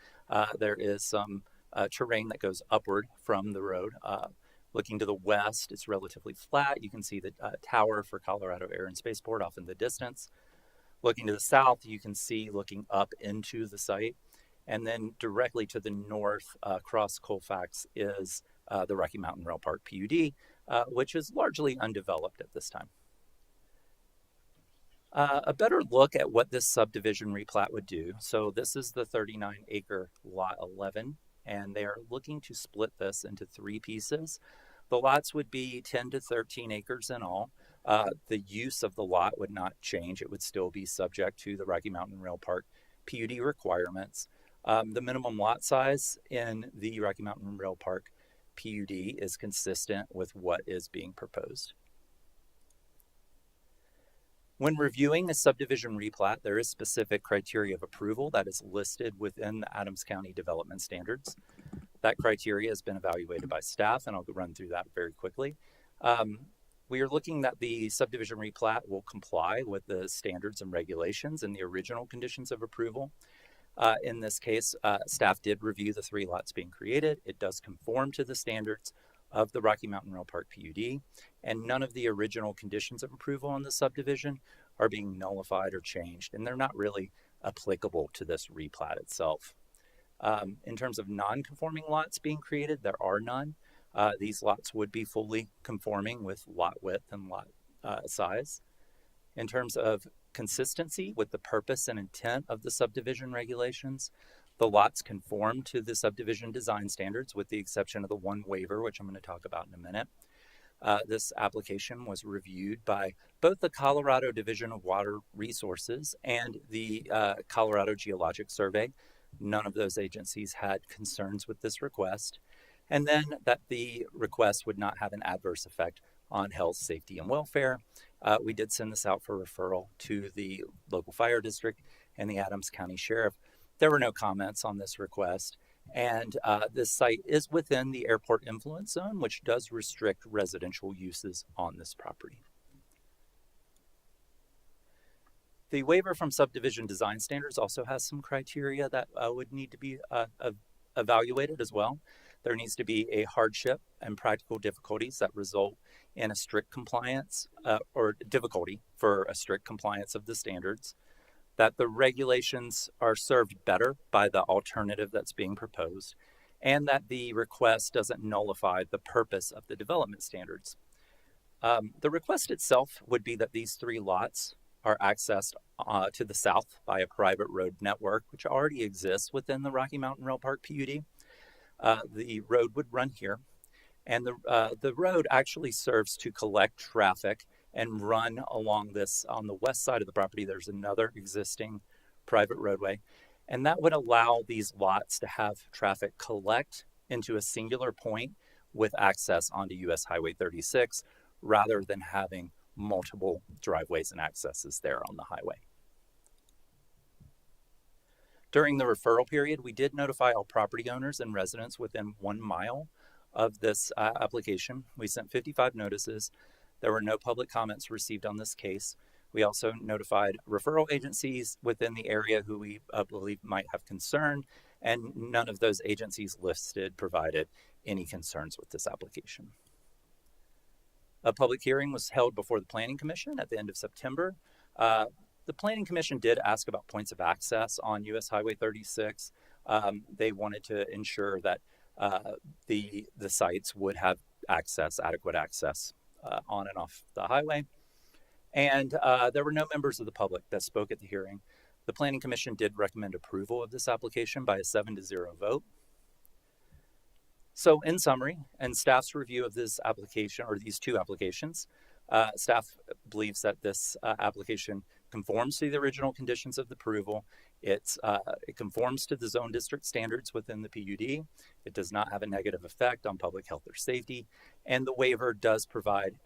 There is some terrain that goes upward from the road. Looking to the west, it's relatively flat. You can see the tower for Colorado Air and Spaceport off in the distance. Looking to the south, you can see looking up into the site. And then directly to the north, across Colfax, is the Rocky Mountain Rail Park PUD, which is largely undeveloped at this time. A better look at what this subdivision replat would do. So this is the 39-acre lot 11, and they are looking to split this into 3 pieces. The lots would be 10 to 13 acres in all. The use of the lot would not change. It would still be subject to the Rocky Mountain Rail Park PUD requirements. The minimum lot size in the Rocky Mountain Rail Park PUD is consistent with what is being proposed. When reviewing a subdivision replat, there is specific criteria of approval that is listed within the Adams County Development Standards. That criteria has been evaluated by staff, and I'll run through that very quickly. We are looking that the subdivision replat will comply with the standards and regulations and the original conditions of approval. In this case, staff did review the 3 lots being created. It does conform to the standards of the Rocky Mountain Rail Park PUD, and none of the original conditions of approval on the subdivision are being nullified or changed, and they're not really applicable to this replat itself. In terms of non-conforming lots being created, there are none. These lots would be fully conforming with lot width and lot size. In terms of consistency with the purpose and intent of the subdivision regulations, the lots conform to the subdivision design standards with the exception of the one waiver, which I'm going to talk about in a minute. This application was reviewed by both the Colorado Division of Water Resources and the Colorado Geologic Survey. None of those agencies had concerns with this request. And then that the request would not have an adverse effect on health, safety, and welfare. We did send this out for referral to the local fire district and the Adams County Sheriff. There were no comments on this request. And this site is within the airport influence zone, which does restrict residential uses on this property. The waiver from subdivision design standards also has some criteria that would need to be evaluated as well. There needs to be a hardship and practical difficulties that result in a strict compliance or difficulty for a strict compliance of the standards, that the regulations are served better by the alternative that's being proposed, and that the request doesn't nullify the purpose of the development standards. The request itself would be that these 3 lots are accessed to the south by a private road network, which already exists within the Rocky Mountain Rail Park PUD. The road would run here, and the road actually serves to collect traffic and run along this. On the west side of the property, there's another existing private roadway, and that would allow these lots to have traffic collect into a singular point with access onto US Highway 36 rather than having multiple driveways and accesses there on the highway. During the referral period, we did notify all property owners and residents within 1 mile of this application. We sent 55 notices. There were no public comments received on this case. We also notified referral agencies within the area who we believe might have concern, and none of those agencies listed provided any concerns with this application. A public hearing was held before the Planning Commission at the end of September. The Planning Commission did ask about points of access on US Highway 36. They wanted to ensure that the sites would have adequate access on and off the highway. And there were no members of the public that spoke at the hearing. The Planning Commission did recommend approval of this application by a 7-0 vote. So in summary, and staff's review of this application, or these 2 applications, staff believes that this application conforms to the original conditions of the approval. It conforms to the zone district standards within the PUD. It does not have a negative effect on public health or safety. And the waiver does provide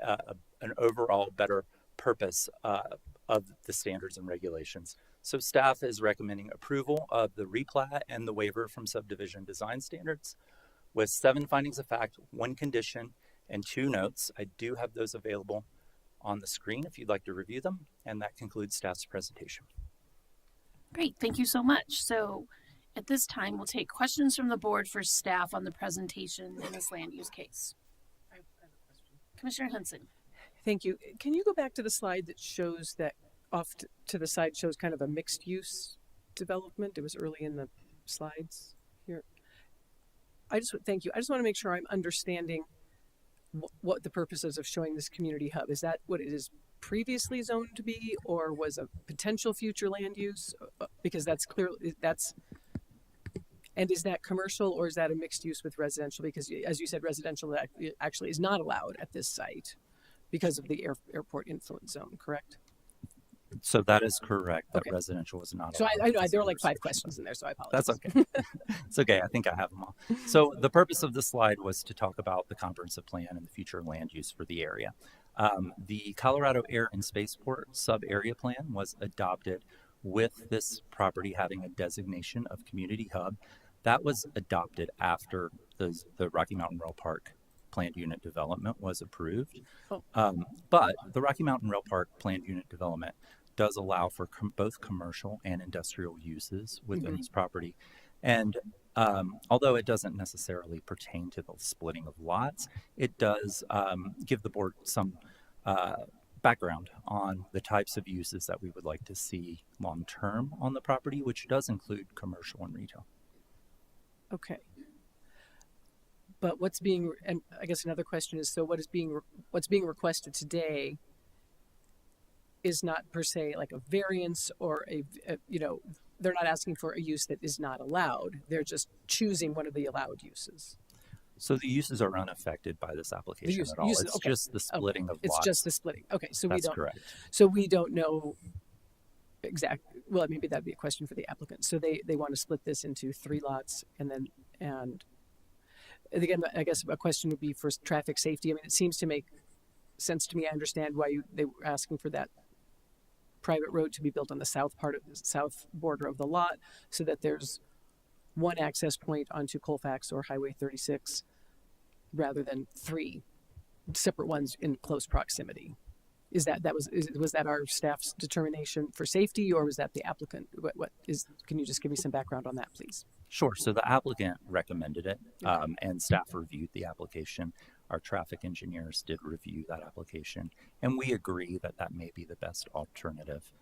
an overall better purpose of the standards and regulations. So staff is recommending approval of the replat and the waiver from subdivision design standards with 7 findings of fact, 1 condition, and 2 notes. I do have those available on the screen if you'd like to review them. And that concludes staff's presentation. Great, thank you so much. So at this time, we'll take questions from the board for staff on the presentation in this land use case. I have a question. Commissioner Henson. Thank you. Can you go back to the slide that shows that off to the side shows kind of a mixed use development? It was early in the slides here. Thank you. I just want to make sure I'm understanding what the purpose is of showing this community hub. Is that what it is previously zoned to be, or was a potential future land use? Because that's clearly, and is that commercial or is that a mixed use with residential? Because as you said, residential actually is not allowed at this site because of the airport influence zone, correct? So that is correct. That Okay. residential was not. So allowed I there are like because 5 questions in there, so I apologize. That's okay. It's okay. I think I have them all. So the purpose of this slide was to talk about the comprehensive plan and the future land use for the area. The Colorado Air and Spaceport sub-area plan was adopted with this property having a designation of community hub. That was adopted after the Rocky Mountain Rail Park planned unit development was approved. Oh. But the Rocky Mountain Rail Park planned unit development does allow for both commercial and industrial uses within this property. And although it doesn't necessarily pertain to the splitting of lots, it does give the board some background on the types of uses that we would like to see long term on the property, which does include commercial and retail. Okay. But and I guess another question is, so what's being requested today is not per se like a variance or a they're not asking for a use that is not allowed. They're just choosing one of the allowed uses. So the uses are unaffected by this application at all. It's just the splitting of lots. It's just the splitting. Okay, so That's correct. So we don't know exactly. Well, maybe that'd be a question for the applicant. So they want to split this into 3 lots, and again, I guess a question would be for traffic safety. I mean, it seems to make sense to me. I understand why they were asking for that private road to be built on the south border of the lot, so that there's one access point onto Colfax or Highway 36 rather than 3 separate ones in close proximity. Was that our staff's determination for safety, or was that the applicant? Can you just give me some background on that, please? Sure. So the applicant recommended it, and staff reviewed the application. Our traffic engineers did review that application, and we agree that that may be the best alternative,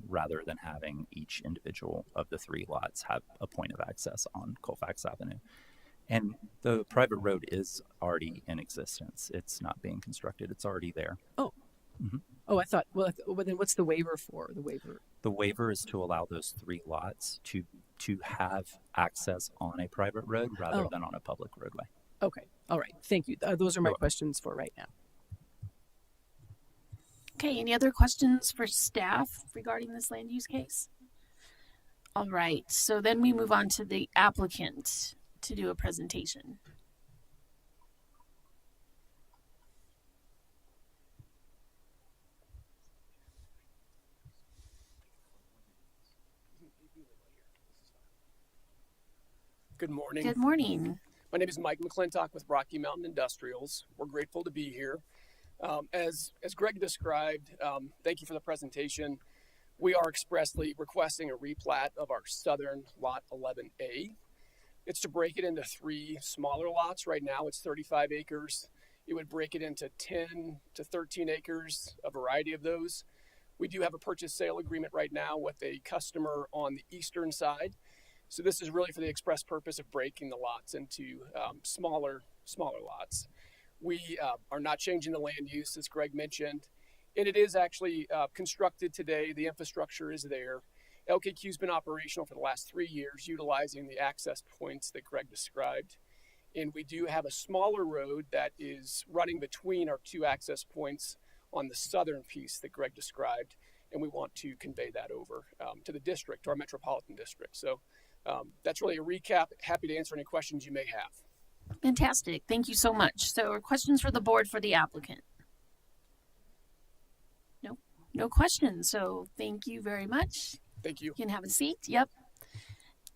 rather than having each individual of the 3 lots have a point of access on Colfax Avenue. And the private road is already in existence. It's not being constructed. It's already there. Oh. Mm-hmm. Oh, I thought, well, then what's the waiver for? The waiver is to allow those 3 lots to have access on a private road rather than on a public roadway. Okay. All right. Thank you. Those are my questions for right now. Okay, any other questions for staff regarding this land use case? All right, so then we move on to the applicant to do a presentation. Good morning. Good morning. My name is Mike McClintock with Rocky Mountain Industrials. We're grateful to be here. As Greg described, thank you for the presentation. We are expressly requesting a replat of our southern lot 11A. It's to break it into 3 smaller lots. Right now it's 35 acres. It would break it into 10 to 13 acres, a variety of those. We do have a purchase sale agreement right now with a customer on the eastern side. So this is really for the express purpose of breaking the lots into smaller lots. We are not changing the land use, as Greg mentioned, and it is actually constructed today. The infrastructure is there. LKQ's been operational for the last 3 years, utilizing the access points that Greg described. And we do have a smaller road that is running between our 2 access points on the southern piece that Greg described, and we want to convey that over to the district, to our metropolitan district. So that's really a recap. Happy to answer any questions you may have. Fantastic. Thank you so much. So questions for the board for the applicant? No questions. So thank you very much. Thank you. You can have a seat. Yep.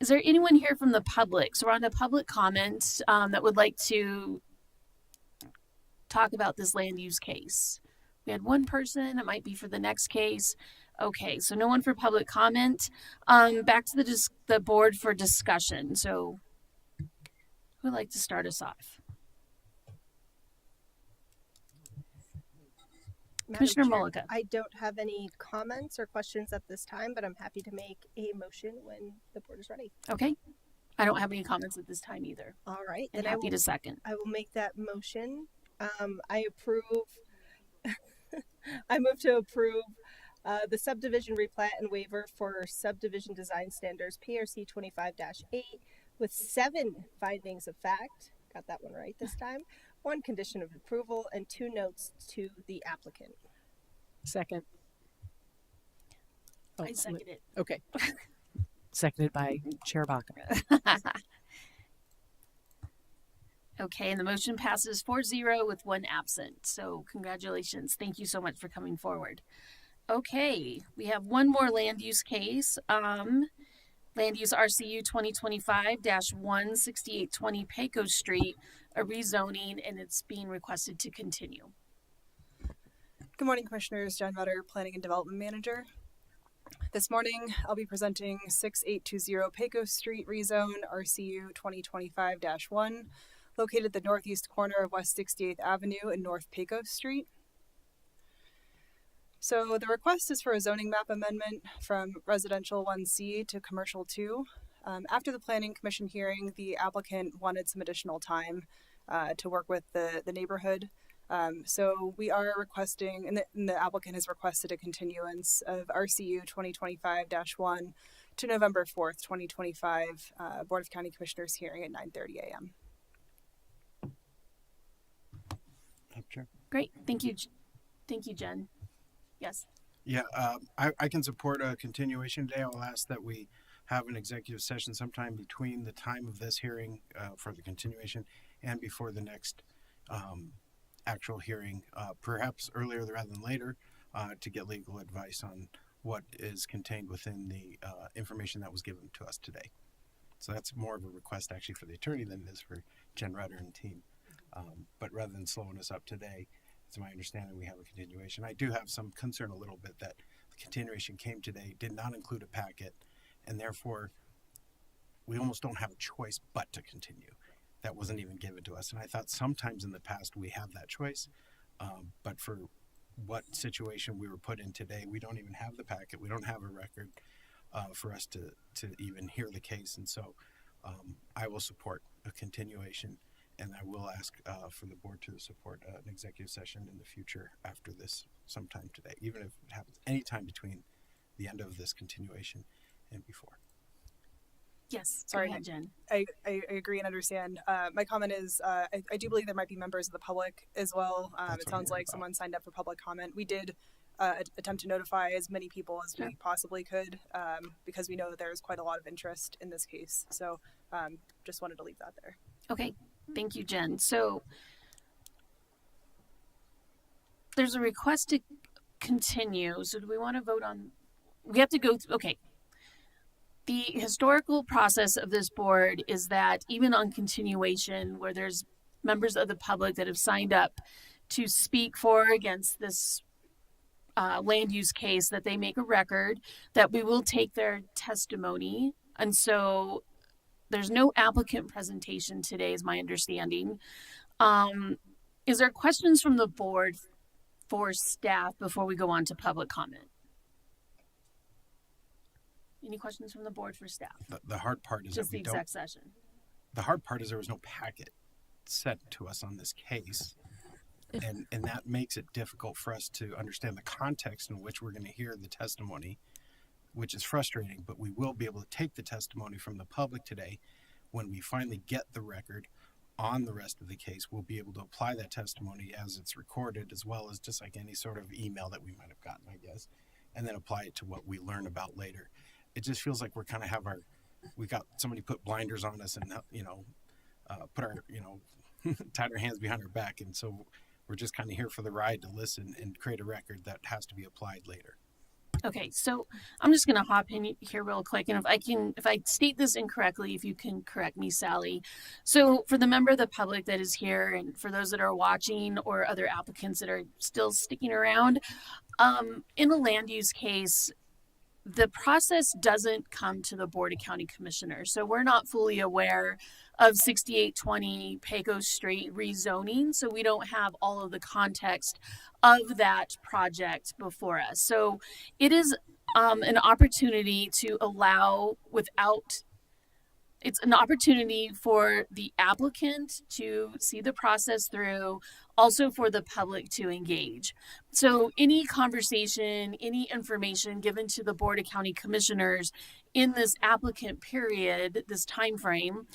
Is there anyone here from the public? So we're on to public comments that would like to talk about this land use case. We had 1 person. It might be for the next case. Okay, so no one for public comment. Back to the board for discussion. So who would like to start us off? Commissioner Mulligan. I don't have any comments or questions at this time, but I'm happy to make a motion when the board is ready. Okay. I don't have any comments at this time either. All right. And happy to second. I will make that motion. I approve. I move to approve the subdivision replat and waiver for subdivision design standards PRC 25-8 with 7 findings of fact. Got that one right this time. 1 condition of approval and 2 notes to the applicant. Second. I second it. Okay. Seconded by Chair Baca. Okay, and the motion passes 4-0 with 1 absent. So congratulations. Thank you so much for coming forward. Okay, we have 1 more land use case. Land use RCU 2025-16820 Pecos Street, a rezoning, and it's being requested to continue. Good morning, Commissioners. Jen Vetter, Planning and Development Manager. This morning, I'll be presenting 6820 Pecos Street rezone RCU 2025-1, located at the northeast corner of West 68th Avenue and North Pecos Street. So the request is for a zoning map amendment from residential 1C to commercial 2. After the Planning Commission hearing, the applicant wanted some additional time to work with the neighborhood. So we are requesting, and the applicant has requested a continuance of RCU 2025-1 to November 4th, 2025, Board of County Commissioners hearing at 9:30 a.m. Great, thank you. Thank you, Jen. Yes. Yeah, I can support a continuation today. I'll ask that we have an executive session sometime between the time of this hearing for the continuation and before the next actual hearing, perhaps earlier rather than later, to get legal advice on what is contained within the information that was given to us today. So that's more of a request actually for the attorney than it is for Jen Rutter and team. But rather than slowing us up today, it's my understanding we have a continuation. I do have some concern a little bit that the continuation came today, did not include a packet, and therefore we almost don't have a choice but to continue. That wasn't even given to us. And I thought sometimes in the past we have that choice, but for what situation we were put in today, we don't even have the packet. We don't have a record for us to even hear the case. And so I will support a continuation. And I will ask for the board to support an executive session in the future after this sometime today, even if it happens anytime between the end of this continuation and before. Yes, Sorry, go ahead, Jen. I agree and understand. My comment is I do believe there might be members of the public as well. It sounds like someone signed up for public comment. We did attempt to notify as many people as we possibly could because we know that there's quite a lot of interest in this case. So just wanted to leave that there. Okay, thank you, Jen. So there's a request to continue. So do we want to vote on? We have to go through. Okay. The historical process of this board is that even on continuation, where there's members of the public that have signed up to speak for or against this land use case, that they make a record, that we will take their testimony. And so there's no applicant presentation today, is my understanding. Is there questions from the board for staff before we go on to public comment? Any questions from the board for staff? The hard part is just that the exec session. The hard part is there was no packet sent to us on this case. And that makes it difficult for us to understand the context in which we're going to hear the testimony, which is frustrating, but we will be able to take the testimony from the public today. When we finally get the record on the rest of the case, we'll be able to apply that testimony as it's recorded, as well as just like any sort of email that we might have gotten, I guess, and then apply it to what we learn about later. It just feels like we're kind of we got somebody put blinders on us and, put our, tied our hands behind our back. And so we're just kind of here for the ride to listen and create a record that has to be applied later. Okay, so I'm just going to hop in here real quick. And if I state this incorrectly, if you can correct me, Sally. So for the member of the public that is here and for those that are watching or other applicants that are still sticking around, in a land use case, the process doesn't come to the Board of County Commissioners. So we're not fully aware of 6820 Pecos Street rezoning. So we don't have all of the context of that project before us. So it is an opportunity to allow it's an opportunity for the applicant to see the process through, also for the public to engage. So any conversation, any information given to the Board of County Commissioners in this applicant period, this time frame,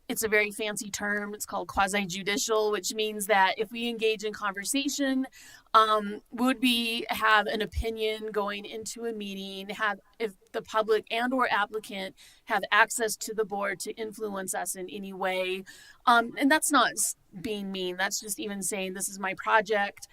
it's a very fancy term. It's called quasi-judicial, which means that if we engage in conversation, would we have an opinion going into a meeting, if the public and or applicant have access to the board to influence us in any way. And that's not being mean. That's just even saying this is my project.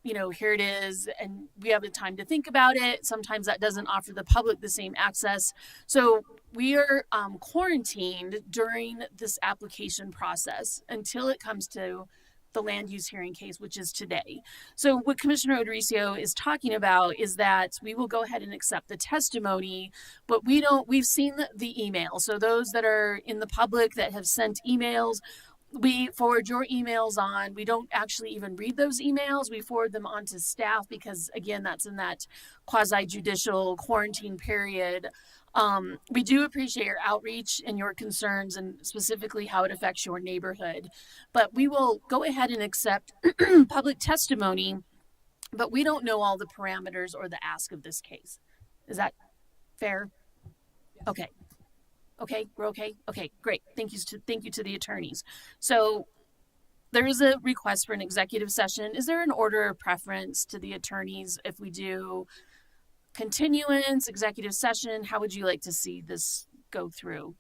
here it is, and we have the time to think about it. Sometimes that doesn't offer the public the same access. So we are quarantined during this application process until it comes to the land use hearing case, which is today. So what Commissioner Odricio is talking about is that we will go ahead and accept the testimony, but we've seen the email. So those that are in the public that have sent emails, we forward your emails on. We don't actually even read those emails. We forward them on to staff because, again, that's in that quasi-judicial quarantine period. We do appreciate your outreach and your concerns and specifically how it affects your neighborhood. But we will go ahead and accept public testimony, but we don't know all the parameters or the ask of this case. Is that fair? Okay. Okay, we're okay? Okay, great. Thank you to the attorneys. So there is a request for an executive session. Is there an order of preference to the attorneys if we do continuance, executive session? How would you like to see this go through?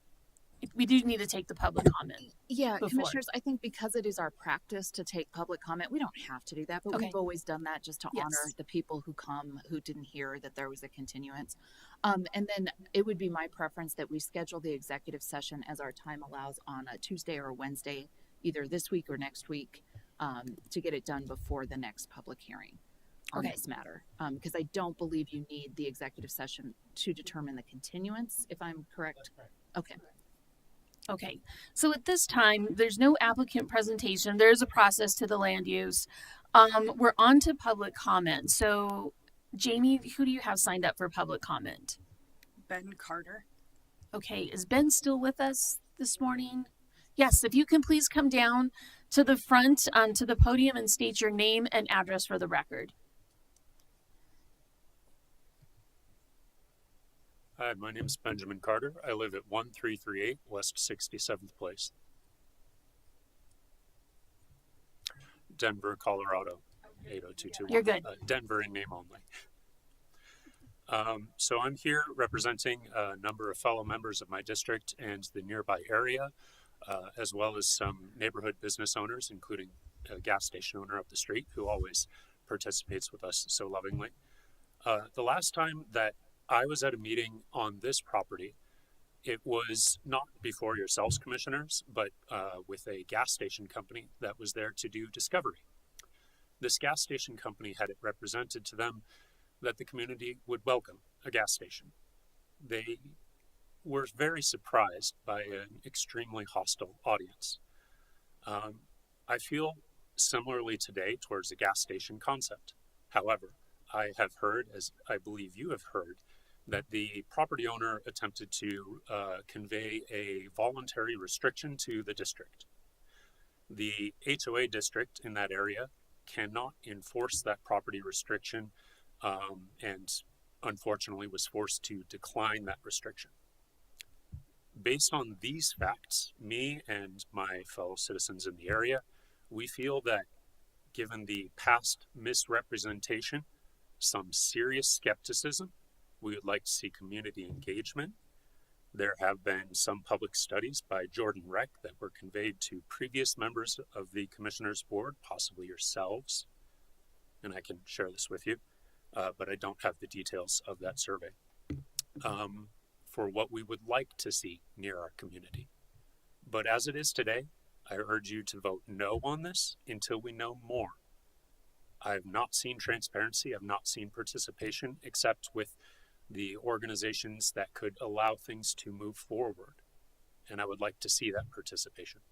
We do need to take the public comment. Yeah, before. Commissioners, I think because it is our practice to take public comment, we don't have to do that, but Okay. we've always done that just to Yes. honor the people who come who didn't hear that there was a continuance. And then it would be my preference that we schedule the executive session as our time allows on a Tuesday or a Wednesday, either this week or next week, to get it done before the next public hearing on this matter. Because I don't believe you need the executive session to determine the continuance, if I'm correct. Okay. Okay, so at this time, there's no applicant presentation. There's a process to the land use. We're on to public comment. So, Jamie, who do you have signed up for public comment? Ben Carter. Okay, is Ben still with us this morning? Yes, if you can please come down to the front, to the podium and state your name and address for the record. Hi, my name is Benjamin Carter. I live at 1338 West 67th Place, Denver, Colorado, 80221. You're good. Denver in name only. So I'm here representing a number of fellow members of my district and the nearby area, as well as some neighborhood business owners, including a gas station owner up the street who always participates with us so lovingly. The last time that I was at a meeting on this property, it was not before yourselves, commissioners, but with a gas station company that was there to do discovery. This gas station company had it represented to them that the community would welcome a gas station. They were very surprised by an extremely hostile audience. I feel similarly today towards the gas station concept. However, I have heard, as I believe you have heard, that the property owner attempted to convey a voluntary restriction to the district. The HOA district in that area cannot enforce that property restriction and unfortunately was forced to decline that restriction. Based on these facts, me and my fellow citizens in the area, we feel that given the past misrepresentation, some serious skepticism, we would like to see community engagement. There have been some public studies by Jordan Reck that were conveyed to previous members of the Commissioners Board, possibly yourselves, and I can share this with you, but I don't have the details of that survey, for what we would like to see near our community. But as it is today, I urge you to vote no on this until we know more. I have not seen transparency, I've not seen participation, except with the organizations that could allow things to move forward. And I would like to see that participation.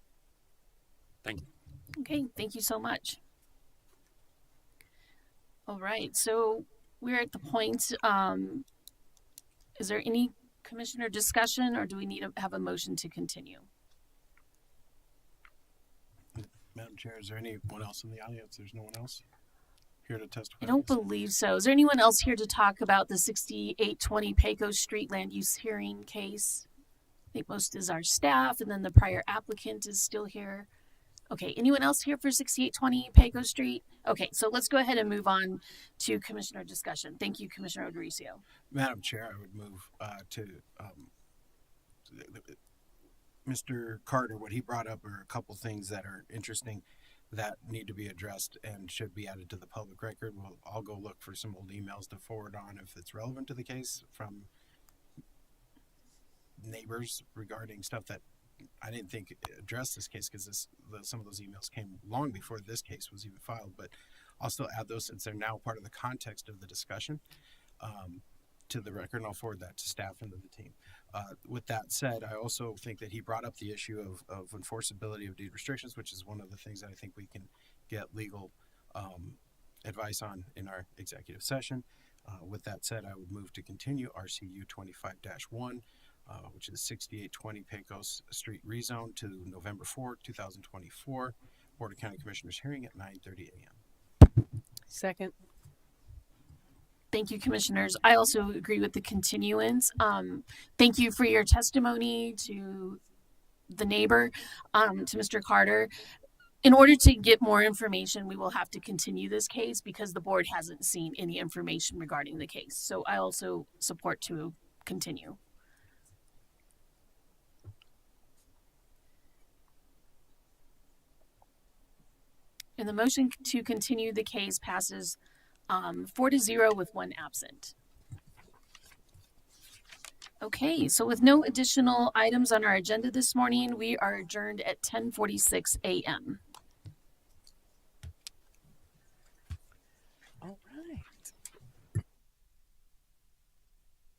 Thank you. Okay, thank you so much. All right, so we're at the point, is there any commissioner discussion or do we need to have a motion to continue? Madam Chair, is there anyone else in the audience? There's no one else here to testify? I don't believe so. Is there anyone else here to talk about the 6820 Pecos Street land use hearing case? I think most is our staff, and then the prior applicant is still here. Okay, anyone else here for 6820 Pecos Street? Okay, so let's go ahead and move on to commissioner discussion. Thank you, Commissioner Odricio. Madam Chair, I would move to Mr. Carter. What he brought up are a couple things that are interesting. that need to be addressed and should be added to the public record. I'll go look for some old emails to forward on if it's relevant to the case from neighbors regarding stuff that I didn't think addressed this case, because some of those emails came long before this case was even filed. But I'll still add those since they're now part of the context of the discussion to the record, and I'll forward that to staff and to the team. With that said, I also think that he brought up the issue of enforceability of deed restrictions, which is one of the things that I think we can get legal advice on in our executive session. With that said, I would move to continue RCU 25-1, which is 6820 Pecos Street Rezone, to November 4, 2024, Board of County Commissioners hearing at 9:30 a.m. Second. Thank you, Commissioners. I also agree with the continuance. Thank you for your testimony to the neighbor, to Mr. Carter. In order to get more information, we will have to continue this case because the board hasn't seen any information regarding the case. So I also support to continue. And the motion to continue the case passes 4-0 with 1 absent. Okay, so with no additional items on our agenda this morning, we are adjourned at 10:46 a.m.